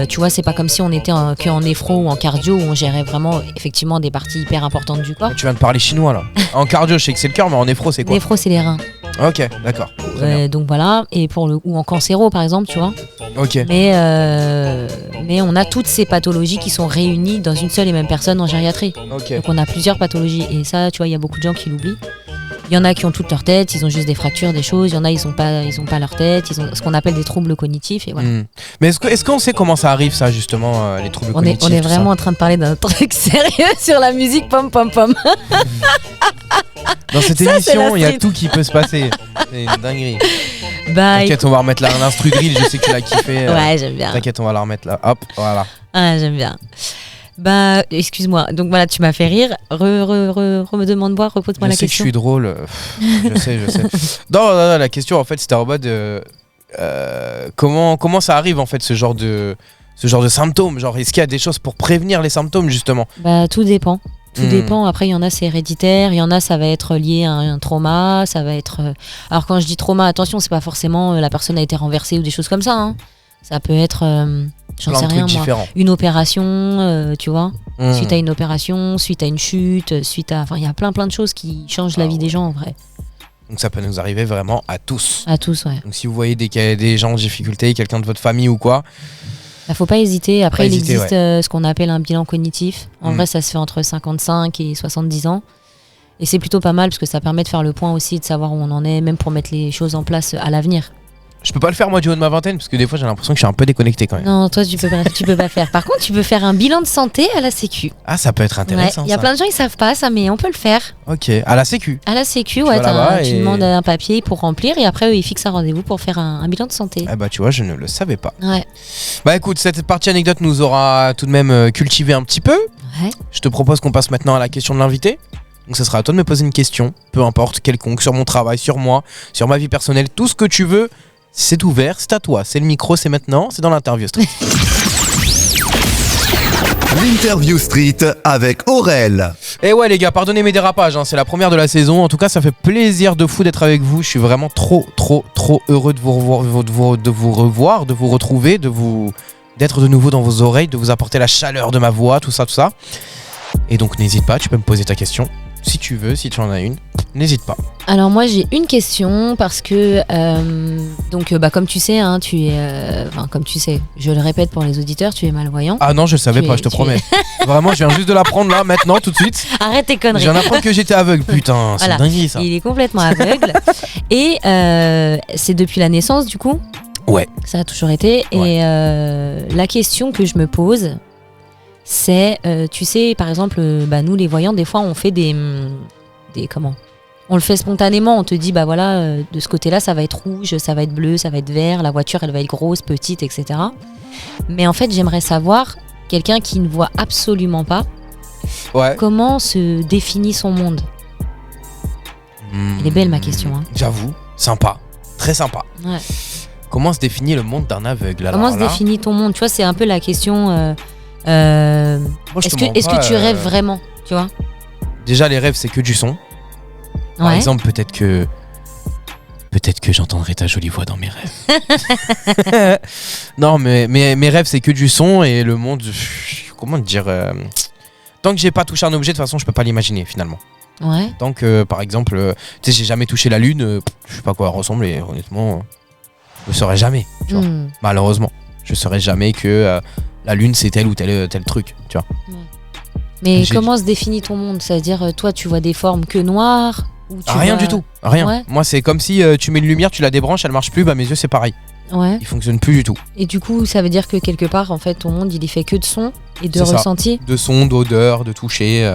tu vois, c'est pas comme si on était qu'en néphro ou en cardio, où on gérait vraiment effectivement des parties hyper importantes du corps. Tu viens de parler chinois là. En cardio, je sais que c'est le cœur, mais en néphro, c'est quoi? Néphro, c'est les reins. Ok, d'accord. Très bien. Donc voilà, et ou en cancéro par exemple, tu vois. Ok. Mais on a toutes ces pathologies qui sont réunies dans une seule et même personne en gériatrie. Ok. Donc on a plusieurs pathologies, et ça, tu vois, il y a beaucoup de gens qui l'oublient. Il y en a qui ont toute leur tête, ils ont juste des fractures, des choses. Il y en a, ils ont pas leur tête, ils ont ce qu'on appelle des troubles cognitifs, et voilà. Hmm. Mais est-ce qu'on sait comment ça arrive, ça, justement, les troubles On est cognitifs? tout vraiment en train de parler d'un truc sérieux sur la musique pom pom pom. ça Dans cette Ça, c'est émission, la il y a street. tout qui peut se passer. C'est une dinguerie. Bah, T'inquiète, on va remettre l'instru drill, je sais que tu l'as kiffé. ouais, j'aime bien. T'inquiète, on va la remettre là. Hop, voilà. Ah, j'aime bien. Bah, excuse-moi. Donc voilà, tu m'as fait rire. Redemande-moi, repose-moi Je la sais que je question. suis drôle. Je sais. Non, la question en fait c'était en mode comment ça arrive en fait ce genre de symptômes, genre est-ce qu'il y a des choses pour prévenir les symptômes justement? Bah, tout dépend. Tout Hmm. dépend. Après, il y en a, c'est héréditaire. Il y en a, ça va être lié à un trauma. Ça va être. Alors, quand je dis trauma, attention, c'est pas forcément la personne a été renversée ou des choses comme ça. Hein. Ça peut être, j'en Plein sais de rien, trucs moi, différents. une opération, tu vois. Hmm. Suite à une opération, suite à une chute, enfin, il y a plein de choses qui changent la vie des gens en vrai. Donc ça peut nous arriver vraiment à tous. À tous, ouais. Donc si vous voyez des gens en difficulté, quelqu'un de votre famille ou quoi, Bah, faut pas hésiter. Après, Pas il hésiter, existe ce qu'on appelle un bilan cognitif. En Mm. vrai, ça se fait entre 55 et 70 ans. Et c'est plutôt pas mal parce que ça permet de faire le point aussi, de savoir où on en est, même pour mettre les choses en place à l'avenir. Je peux pas le faire moi du haut de ma vingtaine parce que des fois j'ai l'impression que je suis un peu déconnecté quand même. Non, toi tu peux pas faire. Par contre, tu peux faire un bilan de santé à la Sécu. Ah, ça peut être intéressant. Il y a ça. plein de gens ils savent pas ça, mais on peut le faire. Ok, à la Sécu. À la Sécu, vas là-bas tu et- demandes un papier pour remplir et après eux, ils fixent un rendez-vous pour faire un bilan de santé. Ah bah tu vois, je ne le savais pas. Ouais. Bah écoute, cette partie anecdote nous aura tout de même cultivé un petit peu. Ouais. Je te propose qu'on passe maintenant à la question de l'invité. Donc ça sera à toi de me poser une question, peu importe, quelconque, sur mon travail, sur moi, sur ma vie personnelle, tout ce que tu veux. C'est ouvert, c'est à toi, c'est le micro, c'est maintenant, c'est dans l'interview street. L'interview street avec Aurel. Et ouais les gars, pardonnez mes dérapages, hein, c'est la première de la saison. En tout cas, ça fait plaisir de fou d'être avec vous. Je suis vraiment trop heureux de vous revoir, de vous retrouver, d'être de nouveau dans vos oreilles, de vous apporter la chaleur de ma voix, tout ça. Et donc n'hésite pas, tu peux me poser ta question si tu veux, si tu en as une, n'hésite pas. Alors moi j'ai une question parce que comme tu sais, hein, comme tu sais, je le répète pour les auditeurs, tu es malvoyant. Ah non, je savais pas, je te promets. Vraiment, je viens juste de l'apprendre là, maintenant, tout de suite. Arrête tes Je conneries. viens d'apprendre que j'étais aveugle, putain, c'est Voilà. dingue ça. Il est complètement aveugle et c'est depuis la naissance du coup. Ouais. Ça a toujours été. Ouais. Et la question que je me pose, c'est, tu sais, par exemple, nous les voyants, des fois, on fait des comment ? On le fait spontanément. On te dit, bah voilà, de ce côté-là, ça va être rouge, ça va être bleu, ça va être vert. La voiture, elle va être grosse, petite, etc. Mais en fait, j'aimerais savoir, quelqu'un qui ne voit absolument pas, Ouais. comment se définit son monde. Elle est belle, ma question, hein. J'avoue, sympa, très sympa. Ouais. Comment se définit le monde d'un aveugle? Comment Alors se là, définit ton monde? Tu vois, c'est un peu la question. moi, je Est-ce te mens que pas, tu rêves vraiment? Tu vois? Déjà, les rêves, c'est que du son. Par Ouais. exemple, peut-être que j'entendrai ta jolie voix dans mes rêves. Non, mais mes rêves, c'est que du son et le monde. Comment te dire tant que j'ai pas touché un objet, de toute façon, je peux pas l'imaginer finalement. Ouais. Tant que, par exemple, tu sais, j'ai jamais touché la lune, je sais pas à quoi elle ressemble et honnêtement, je le saurais jamais. Tu vois. Hmm. Malheureusement, je saurais jamais que la lune c'est tel ou tel truc. Tu vois. Mais J'ai- comment se définit ton monde? C'est-à-dire, toi, tu vois des formes que noires ou tu Rien vois- du tout, rien. Ouais. Moi, c'est comme si tu mets une lumière, tu la débranches, elle marche plus, bah mes yeux c'est pareil. Ouais. Ils fonctionnent plus du tout. Et du coup, ça veut dire que quelque part, en fait, ton monde, il est fait que de sons et de C'est ça. ressentis. De son, d'odeur, de toucher.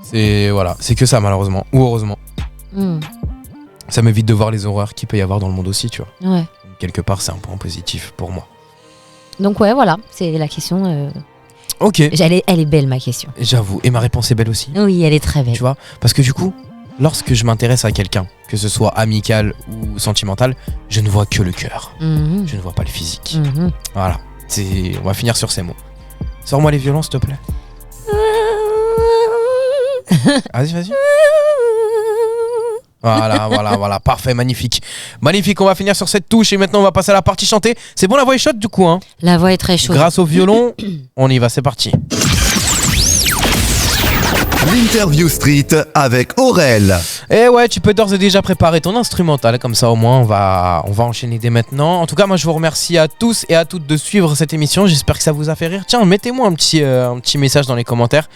C'est voilà, c'est que ça malheureusement ou heureusement. Hmm. Ça m'évite de voir les horreurs qu'il peut y avoir dans le monde aussi, tu vois. Ouais. Quelque part, c'est un point positif pour moi. Donc ouais, voilà, c'est la question. Ok. Elle est belle, ma question. J'avoue. Et ma réponse est belle aussi. Oui, elle est très belle. Tu vois, parce que du coup, lorsque je m'intéresse à quelqu'un, que ce soit amical ou sentimental, je ne vois que le cœur. Mhm. Je ne vois pas le physique. Mhm. Voilà. On va finir sur ces mots. Sors-moi les violons, s'il te plaît. Vas-y. Voilà, parfait, magnifique. Magnifique, on va finir sur cette touche et maintenant on va passer à la partie chantée. C'est bon, la voix est chaude du coup, hein. La voix est très chaude. Grâce au violon, on y va, c'est parti. L'interview street avec Aurel. Et ouais, tu peux d'ores et déjà préparer ton instrumental, comme ça au moins on va enchaîner dès maintenant. En tout cas, moi je vous remercie à tous et à toutes de suivre cette émission, j'espère que ça vous a fait rire. Tiens, mettez-moi un petit message dans les commentaires.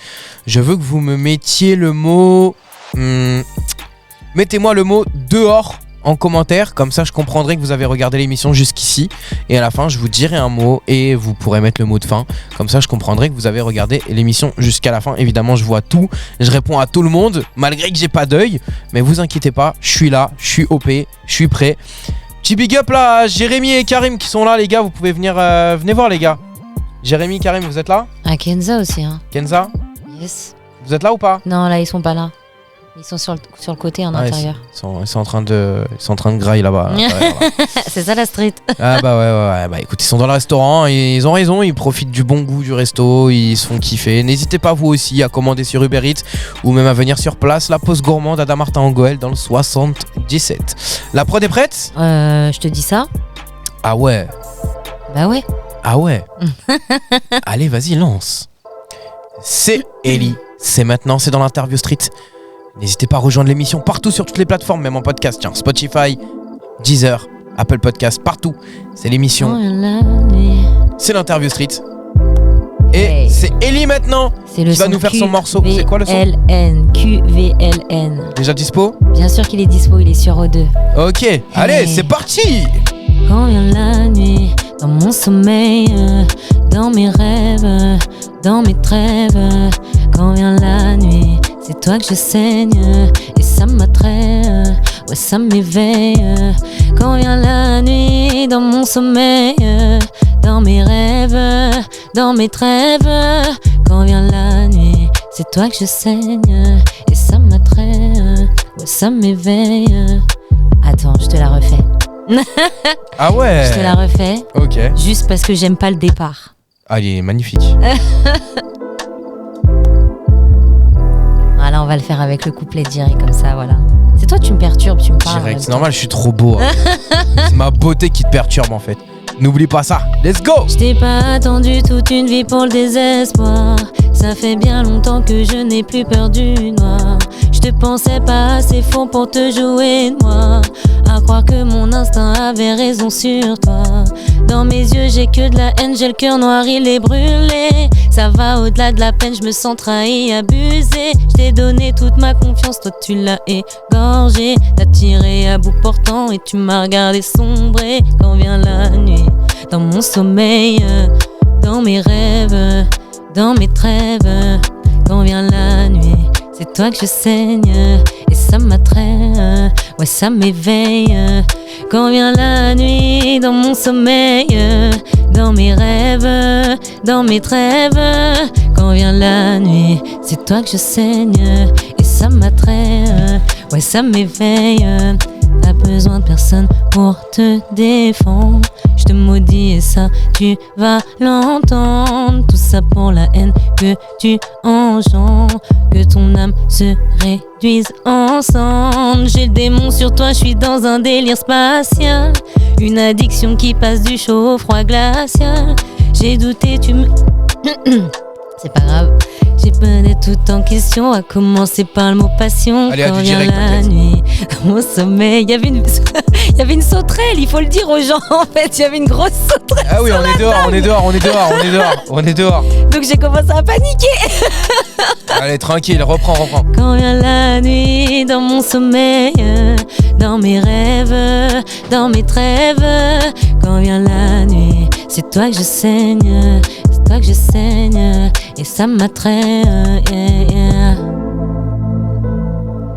Je veux que vous me mettiez le mot... mettez-moi le mot dehors en commentaire, comme ça je comprendrai que vous avez regardé l'émission jusqu'ici et à la fin je vous dirai un mot et vous pourrez mettre le mot de fin, comme ça je comprendrai que vous avez regardé l'émission jusqu'à la fin. Évidemment je vois tout, je réponds à tout le monde malgré que j'ai pas d'œil, mais vous inquiétez pas, je suis là, je suis OP, je suis prêt. Petit big up là à Jérémy et Karim qui sont là les gars, vous pouvez venir venez voir les gars. Jérémy, Karim, vous êtes là? À Kenza aussi, hein. Kenza, Yes. vous êtes là ou pas? Non, là, ils sont pas là. Ils sont sur le côté en Ah, intérieur. ils sont en train de grailler là-bas. à l'intérieur, là. C'est ça la street. Ah bah ouais, bah écoute, ils sont dans le restaurant, et ils ont raison, ils profitent du bon goût du resto, ils se font kiffer. N'hésitez pas vous aussi à commander sur Uber Eats ou même à venir sur place, la pause gourmande à Damartin en Goël dans le 77. La prod est prête? Je te dis ça. Ah ouais, Bah ouais. Allez vas-y lance. C'est Ellie, c'est maintenant, c'est dans l'interview street. N'hésitez pas à rejoindre l'émission partout sur toutes les plateformes, même en podcast, tiens, Spotify, Deezer, Apple Podcast, partout. C'est l'émission, Oh, la nuit. c'est l'interview street. Et c'est Ellie maintenant C'est le qui va nous faire son morceau. C'est quoi le son? QVLN. Déjà dispo? Bien sûr qu'il est dispo, il est sur O2. Ok, allez, c'est parti. Quand vient la nuit, dans mon sommeil, dans mes rêves, dans mes trêves. Quand vient la nuit, c'est toi que je saigne, et ça m'attrait, ouais ça m'éveille. Quand vient la nuit, dans mon sommeil, dans mes rêves, dans mes trêves. Quand vient la nuit, c'est toi que je saigne, et ça m'attrait, ouais ça m'éveille. Attends, je te la refais. Ah ouais. Je te la refais. Ok. Juste parce que j'aime pas le départ. Ah, il est magnifique. Voilà, on va le faire avec le couplet direct comme ça, voilà. C'est toi, tu me perturbes, tu me parles. Direct, c'est normal, je suis trop beau. Hein. C'est ma beauté qui te perturbe en fait. N'oublie pas ça. Let's go. Je t'ai pas attendu toute une vie pour le désespoir. Ça fait bien longtemps que je n'ai plus peur du noir. Je te pensais pas assez fort pour te jouer de moi. À croire que mon instinct avait raison sur toi. Dans mes yeux j'ai que de la haine, j'ai le cœur noir, il est brûlé. Ça va au-delà de la peine, je me sens trahi, abusé. Je t'ai donné toute ma confiance, toi tu l'as égorgé. T'as tiré à bout portant et tu m'as regardé sombrer. Quand vient la nuit, dans mon sommeil, dans mes rêves, dans mes trêves. Quand vient la nuit, c'est toi que je saigne, et ça m'attrait, ouais ça m'éveille. Quand vient la nuit, dans mon sommeil, dans mes rêves, dans mes trêves. Quand vient la nuit, c'est toi que je saigne, et ça m'attrait, ouais ça m'éveille. T'as besoin de personne pour te défendre. Je te maudis et ça tu vas l'entendre. Tout ça pour la haine que tu engendres. Que ton âme se réduise ensemble. J'ai le démon sur toi, je suis dans un délire spatial. Une addiction qui passe du chaud au froid glacial. J'ai douté, tu me... C'est pas grave. J'ai mené tout en question, à commencer par le mot passion. Allez, quand du vient direct, la nuit, dans mon sommeil, il y avait une sauterelle, il faut le dire aux gens en fait, il y avait une grosse sauterelle. Ah oui, on est dehors. Donc j'ai commencé à paniquer. Allez, tranquille, reprends. Quand vient la nuit, dans mon sommeil, dans mes rêves, dans mes trêves. Quand vient la nuit, c'est toi que je saigne, c'est toi que je saigne, et ça m'attrait, yeah.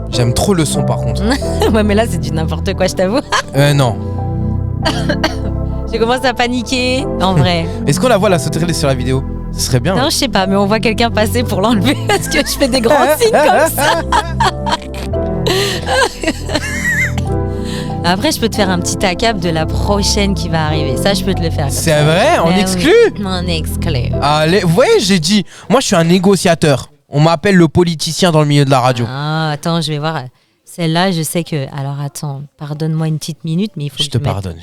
J'aime trop le son par contre. Ouais mais là c'est du n'importe quoi, je t'avoue. Non. J'ai commencé à paniquer, en vrai. Est-ce qu'on la voit la sauterelle sur la vidéo? Ce serait bien. Non, je sais pas, mais on voit quelqu'un passer pour l'enlever parce que je fais des grands signes comme ça. Après, je peux te faire un petit tacap de la prochaine qui va arriver. Ça, je peux te le faire. C'est vrai? On exclut? Oui, on exclut. Allez, vous voyez, j'ai dit, moi je suis un négociateur. On m'appelle le politicien dans le milieu de la radio. Ah, attends, je vais voir. Celle-là, je sais que... Alors, attends, pardonne-moi une petite minute, mais il faut Je te pardonne.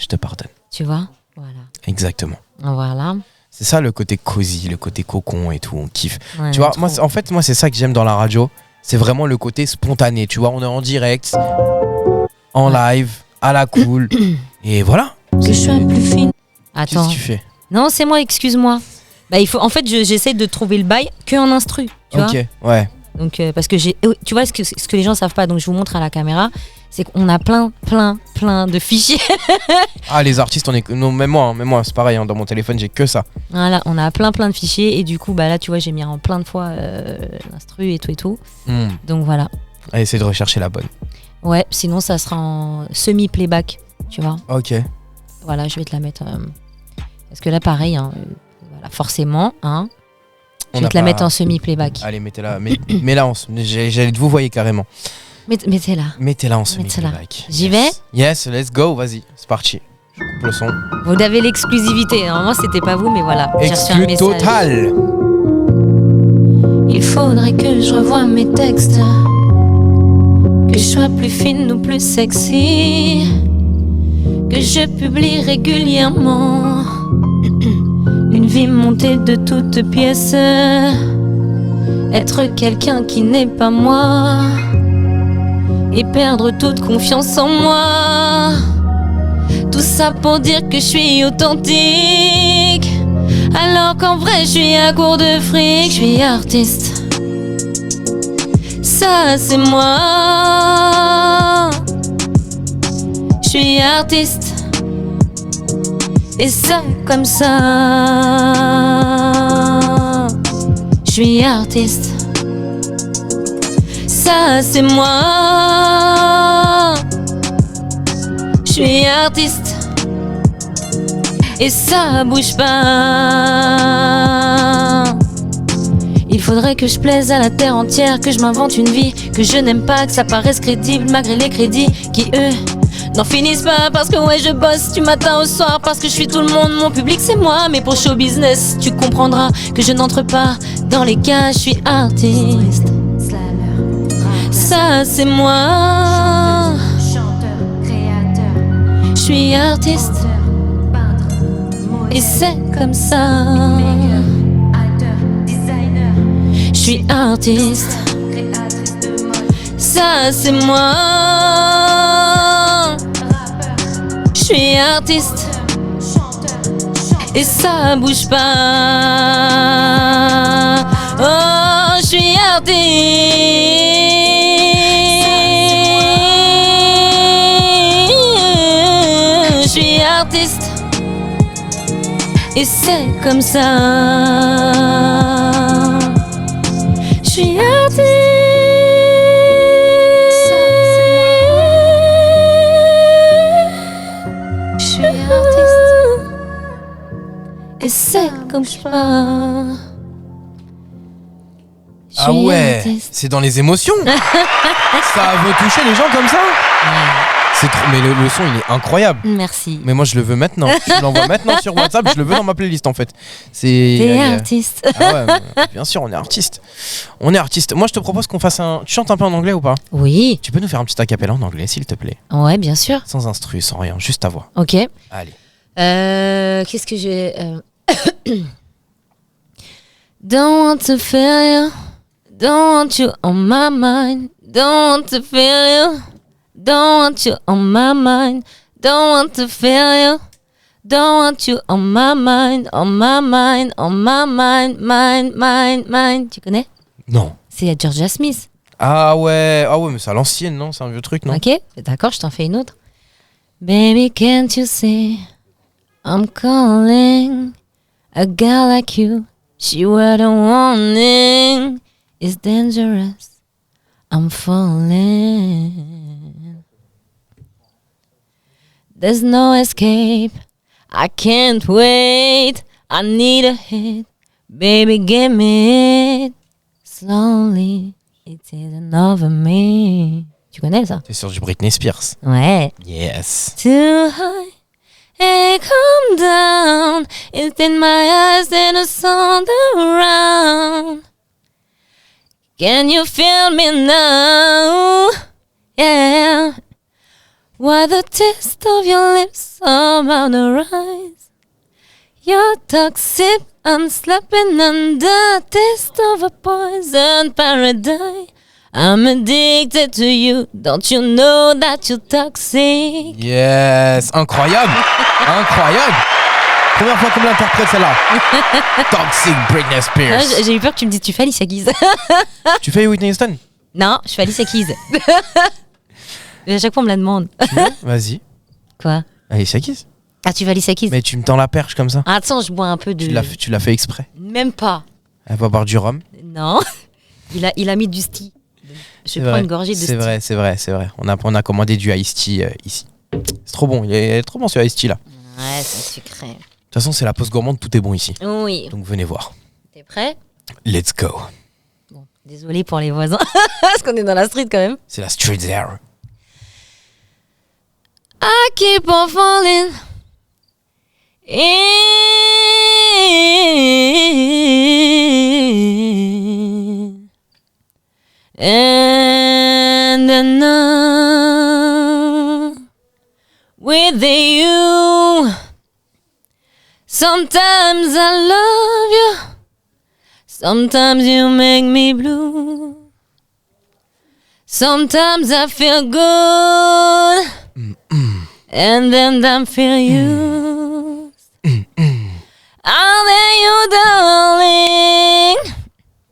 Tu vois? Voilà. Exactement. Voilà. C'est ça le côté cosy, le côté cocon et tout, on kiffe. Ouais, tu vois, trop. moi c'est ça que j'aime dans la radio. C'est vraiment le côté spontané. Tu vois, on est en direct, en live, à la cool. Et voilà. Que je sois plus fine. Qu'est-ce Attends. que tu fais? Non, c'est moi, excuse-moi. Bah, il faut... En fait, j'essaie de trouver le bail que en instru. Tu vois? Ok, ouais. Donc, parce que j'ai... Tu vois, ce que les gens savent pas, donc je vous montre à la caméra, c'est qu'on a plein de fichiers. Ah, les artistes, on est... Non, même moi, c'est pareil, hein, dans mon téléphone, j'ai que ça. Voilà, on a plein de fichiers et du coup, bah là, tu vois, j'ai mis en plein de fois l'instru et tout. Donc voilà. Allez, essaye de rechercher la bonne. Ouais, sinon ça sera en semi-playback, tu vois. Ok. Voilà, je vais te la mettre... Parce que là, pareil, hein, voilà, forcément, hein, je vais te la mettre en semi-playback. Allez, mettez-la. Mets-la en... J'allais vous voyez carrément. Mettez-la. Mettez-la en semi-playback. J'y vais? Yes, let's go, vas-y, c'est parti. Je coupe le son. Vous avez l'exclusivité. Normalement, c'était pas vous, mais voilà. J'ai reçu un Exclu message. total. Il faudrait que je revoie mes textes, que je sois plus fine ou plus sexy, que je publie régulièrement une vie montée de toutes pièces, être quelqu'un qui n'est pas moi et perdre toute confiance en moi. Tout ça pour dire que je suis authentique, Alors qu'en vrai je suis à court de fric, je suis artiste. Ça c'est moi. Je suis artiste. Et ça comme ça. Je suis artiste. Ça c'est moi. Je suis artiste. Et ça bouge pas. Il faudrait que je plaise à la terre entière, que je m'invente une vie que je n'aime pas, que ça paraisse crédible malgré les crédits qui eux n'en finissent pas. Parce que ouais je bosse du matin au soir, parce que je suis tout le monde, mon public c'est moi. Mais pour show business tu comprendras que je n'entre pas dans les cas, je suis artiste. Ça c'est moi. Je suis artiste. Et c'est comme ça. Je suis artiste. Ça c'est moi. Je suis artiste. Et ça bouge pas. Oh, je suis artiste. Je suis artiste. Et c'est comme ça. Je suis artiste. Je suis artiste. Et c'est comme ça. Ah ouais, c'est dans les émotions. Ça veut toucher les gens comme ça. C'est trop, mais le son il est incroyable. Merci. Mais moi je le veux maintenant. Je l'envoie maintenant sur WhatsApp. Je le veux dans ma playlist en fait. T'es artiste. Ah ouais, bien sûr, on est artiste. On est artiste. Moi je te propose qu'on fasse un. Tu chantes un peu en anglais ou pas? Oui. Tu peux nous faire un petit acapella en anglais s'il te plaît? Ouais, bien sûr. Sans instru, sans rien, juste ta voix. Ok. Allez. Qu'est-ce que j'ai Don't want to feel you. Don't want you on my mind. Don't want to feel you. Don't want you on my mind. Don't want to feel you. Don't want you on my mind. On my mind. On my mind. Mind. Tu connais? Non. C'est Georgia Smith. Ah ouais, mais c'est à l'ancienne, non? C'est un vieux truc, non? Ok, d'accord, je t'en fais une autre. Baby, can't you see I'm calling a girl like you? She word a warning. It's dangerous. I'm falling. There's no escape. I can't wait. I need a hit. Baby, give me it. Slowly, it isn't over me. Tu connais ça? C'est sur du Britney Spears. Ouais. Yes. Too high. Hey, come down. It's in my eyes and it's all around. Can you feel me now? Yeah. Why the taste of your lips around the rise? Your toxic, I'm slapping under. Taste of a poison paradise. I'm addicted to you. Don't you know that you're toxic? Yes. Incroyable. Incroyable. Première fois qu'on l'interprète celle-là. Toxic Britney Spears. Ah, j'ai eu peur que tu me dises tu fais Alicia Keys. Tu fais Whitney Houston? Non, je fais Alicia Keys. À chaque fois on me la demande. Vas-y. Quoi? Alicia Keys. Ah, tu fais Alicia Keys? Mais tu me tends la perche comme ça. Ah, attends, je bois un peu de... Tu l'as fait exprès. Même pas. Elle va boire du rhum. Non. Il a mis du sti. Je prends une gorgée de sti. C'est vrai. On a commandé du iced tea ici. C'est trop bon. Il est trop bon ce iced tea là. Ouais, c'est sucré. De toute façon, c'est la pause gourmande, tout est bon ici. Oui. Donc venez voir. T'es prêt? Let's go. Bon, désolé pour les voisins. Parce qu'on est dans la street quand même. C'est la street there. I keep on falling in. And then with you. Sometimes I love you. Sometimes you make me blue. Sometimes I feel good. And then I feel used. And then you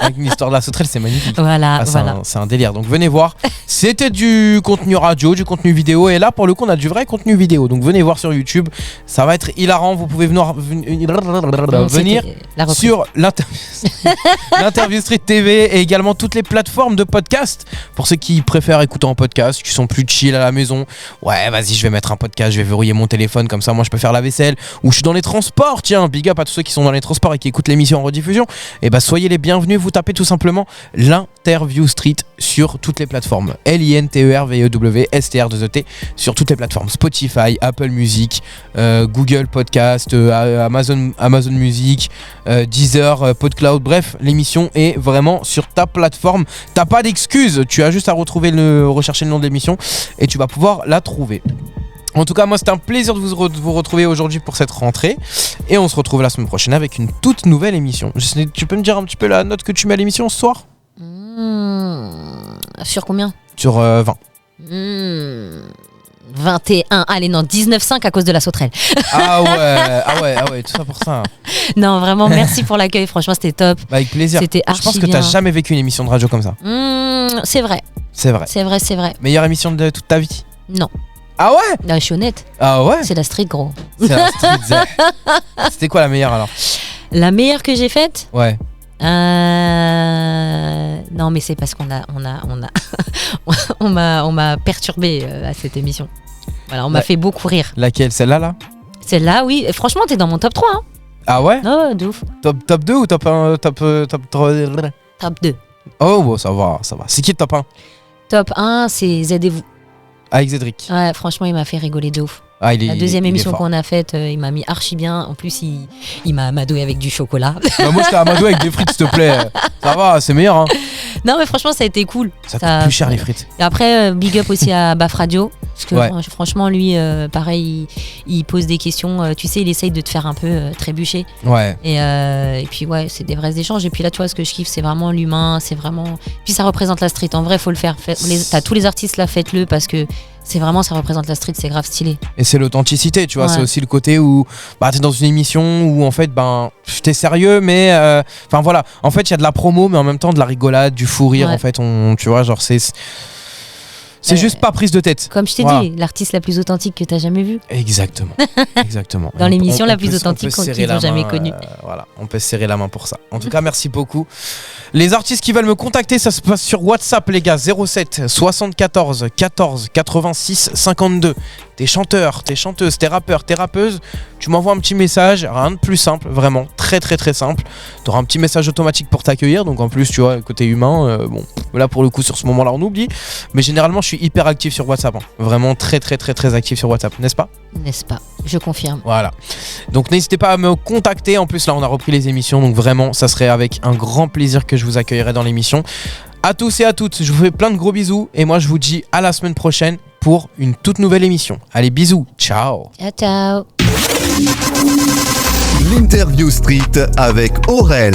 Avec l'histoire de la sauterelle, c'est magnifique. Voilà, C'est un délire. Donc venez voir. C'était du contenu radio, du contenu vidéo. Et là, pour le coup, on a du vrai contenu vidéo. Donc venez voir sur YouTube. Ça va être hilarant. Vous pouvez venir sur l'interview Street TV et également toutes les plateformes de podcast. Pour ceux qui préfèrent écouter en podcast, qui sont plus chill à la maison. Ouais, vas-y, je vais mettre un podcast, je vais verrouiller mon téléphone. Comme ça, moi, je peux faire la vaisselle. Ou je suis dans les transports. Tiens, big up à tous ceux qui sont dans les transports et qui écoutent l'émission en rediffusion. Et bah, soyez les bienvenus. Vous tapez tout simplement l'interview Street sur toutes les plateformes. LINTERVEW-STR2ET sur toutes les plateformes. Spotify, Apple Music, Google Podcast, Amazon Music, Deezer, PodCloud. Bref, l'émission est vraiment sur ta plateforme. T'as pas d'excuses. Tu as juste à rechercher le nom de l'émission et tu vas pouvoir la trouver. En tout cas, moi, c'était un plaisir de vous retrouver aujourd'hui pour cette rentrée. Et on se retrouve la semaine prochaine avec une toute nouvelle émission. Tu peux me dire un petit peu la note que tu mets à l'émission ce soir ? Sur combien ? Sur 20. 21. Allez, non, 19,5 à cause de la sauterelle. Ah ouais, tout ça pour ça. Non, vraiment, merci pour l'accueil. Franchement, c'était top. Bah, avec plaisir. C'était archi Je pense que bien. t'as jamais vécu une émission de radio comme ça. C'est vrai. C'est vrai. C'est vrai. Meilleure émission de toute ta vie ? Non. Ah ouais ? Non, je suis honnête. Ah ouais ? C'est la street, gros. C'est la street. C'était quoi la meilleure alors ? La meilleure que j'ai faite ? Ouais. Non, mais c'est parce qu'on m'a perturbé à cette émission. Voilà, on m'a fait beaucoup rire. Laquelle ? Celle-là là ? Celle-là, oui. Et franchement, t'es dans mon top 3. Hein. Ah ouais ? Oh, de ouf. Top 2 ou top 1 top 3 Top 2. Oh, bon, ça va. C'est qui le top 1 ? Top 1, c'est Z et vous. Avec Zedric. Ouais, franchement, il m'a fait rigoler de ouf. La deuxième émission fort. qu'on a faite, il m'a mis archi bien. En plus, il m'a amadoué avec du chocolat. Bah, moi, j'étais amadoué avec des frites, s'il te plaît. Ça va, c'est meilleur. Hein. Non, mais franchement, ça a été cool. Ça coûte plus cher les frites. Et après, big up aussi à Baf Radio. Parce que Ouais. franchement, lui, pareil, il pose des questions. Tu sais, il essaye de te faire un peu trébucher. Ouais. Et puis, ouais, c'est des vrais échanges. Et puis là, tu vois, ce que je kiffe, c'est vraiment l'humain. C'est vraiment. Puis ça représente la street. En vrai, faut le faire. T'as tous les artistes là, faites-le parce que c'est vraiment, ça représente la street. C'est grave stylé. Et c'est l'authenticité, tu vois. Ouais. C'est aussi le côté où t'es dans une émission où en fait, t'es sérieux, mais. Enfin voilà. En fait, il y a de la promo, mais en même temps de la rigolade, du fou rire. Ouais. En fait, tu vois, genre, c'est juste pas prise de tête. Comme je t'ai Voilà. dit, l'artiste la plus authentique que t'as jamais vue. Exactement. Exactement. Dans l'émission la On plus peut- authentique on peut serrer qu'ils la ont jamais main, connue. Voilà, on peut se serrer la main pour ça. En tout cas, merci beaucoup. Les artistes qui veulent me contacter, ça se passe sur WhatsApp, les gars. 07 74 14 86 52. T'es chanteur, t'es chanteuse, t'es rappeur, t'es rappeuse. Tu m'envoies un petit message, rien de plus simple, vraiment, très très très simple. T'auras un petit message automatique pour t'accueillir. Donc en plus, tu vois, côté humain, bon, là pour le coup, sur ce moment-là, on oublie. Mais généralement, je suis hyper actif sur WhatsApp. Hein. Vraiment très très très très actif sur WhatsApp, n'est-ce pas ? N'est-ce pas ? Je confirme. Voilà. Donc n'hésitez pas à me contacter. En plus là on a repris les émissions. Donc vraiment ça serait avec un grand plaisir que je vous accueillerai dans l'émission. À tous et à toutes, je vous fais plein de gros bisous. Et moi je vous dis à la semaine prochaine pour une toute nouvelle émission. Allez bisous. Ciao. Ciao, ciao. L'interview Street avec Aurel.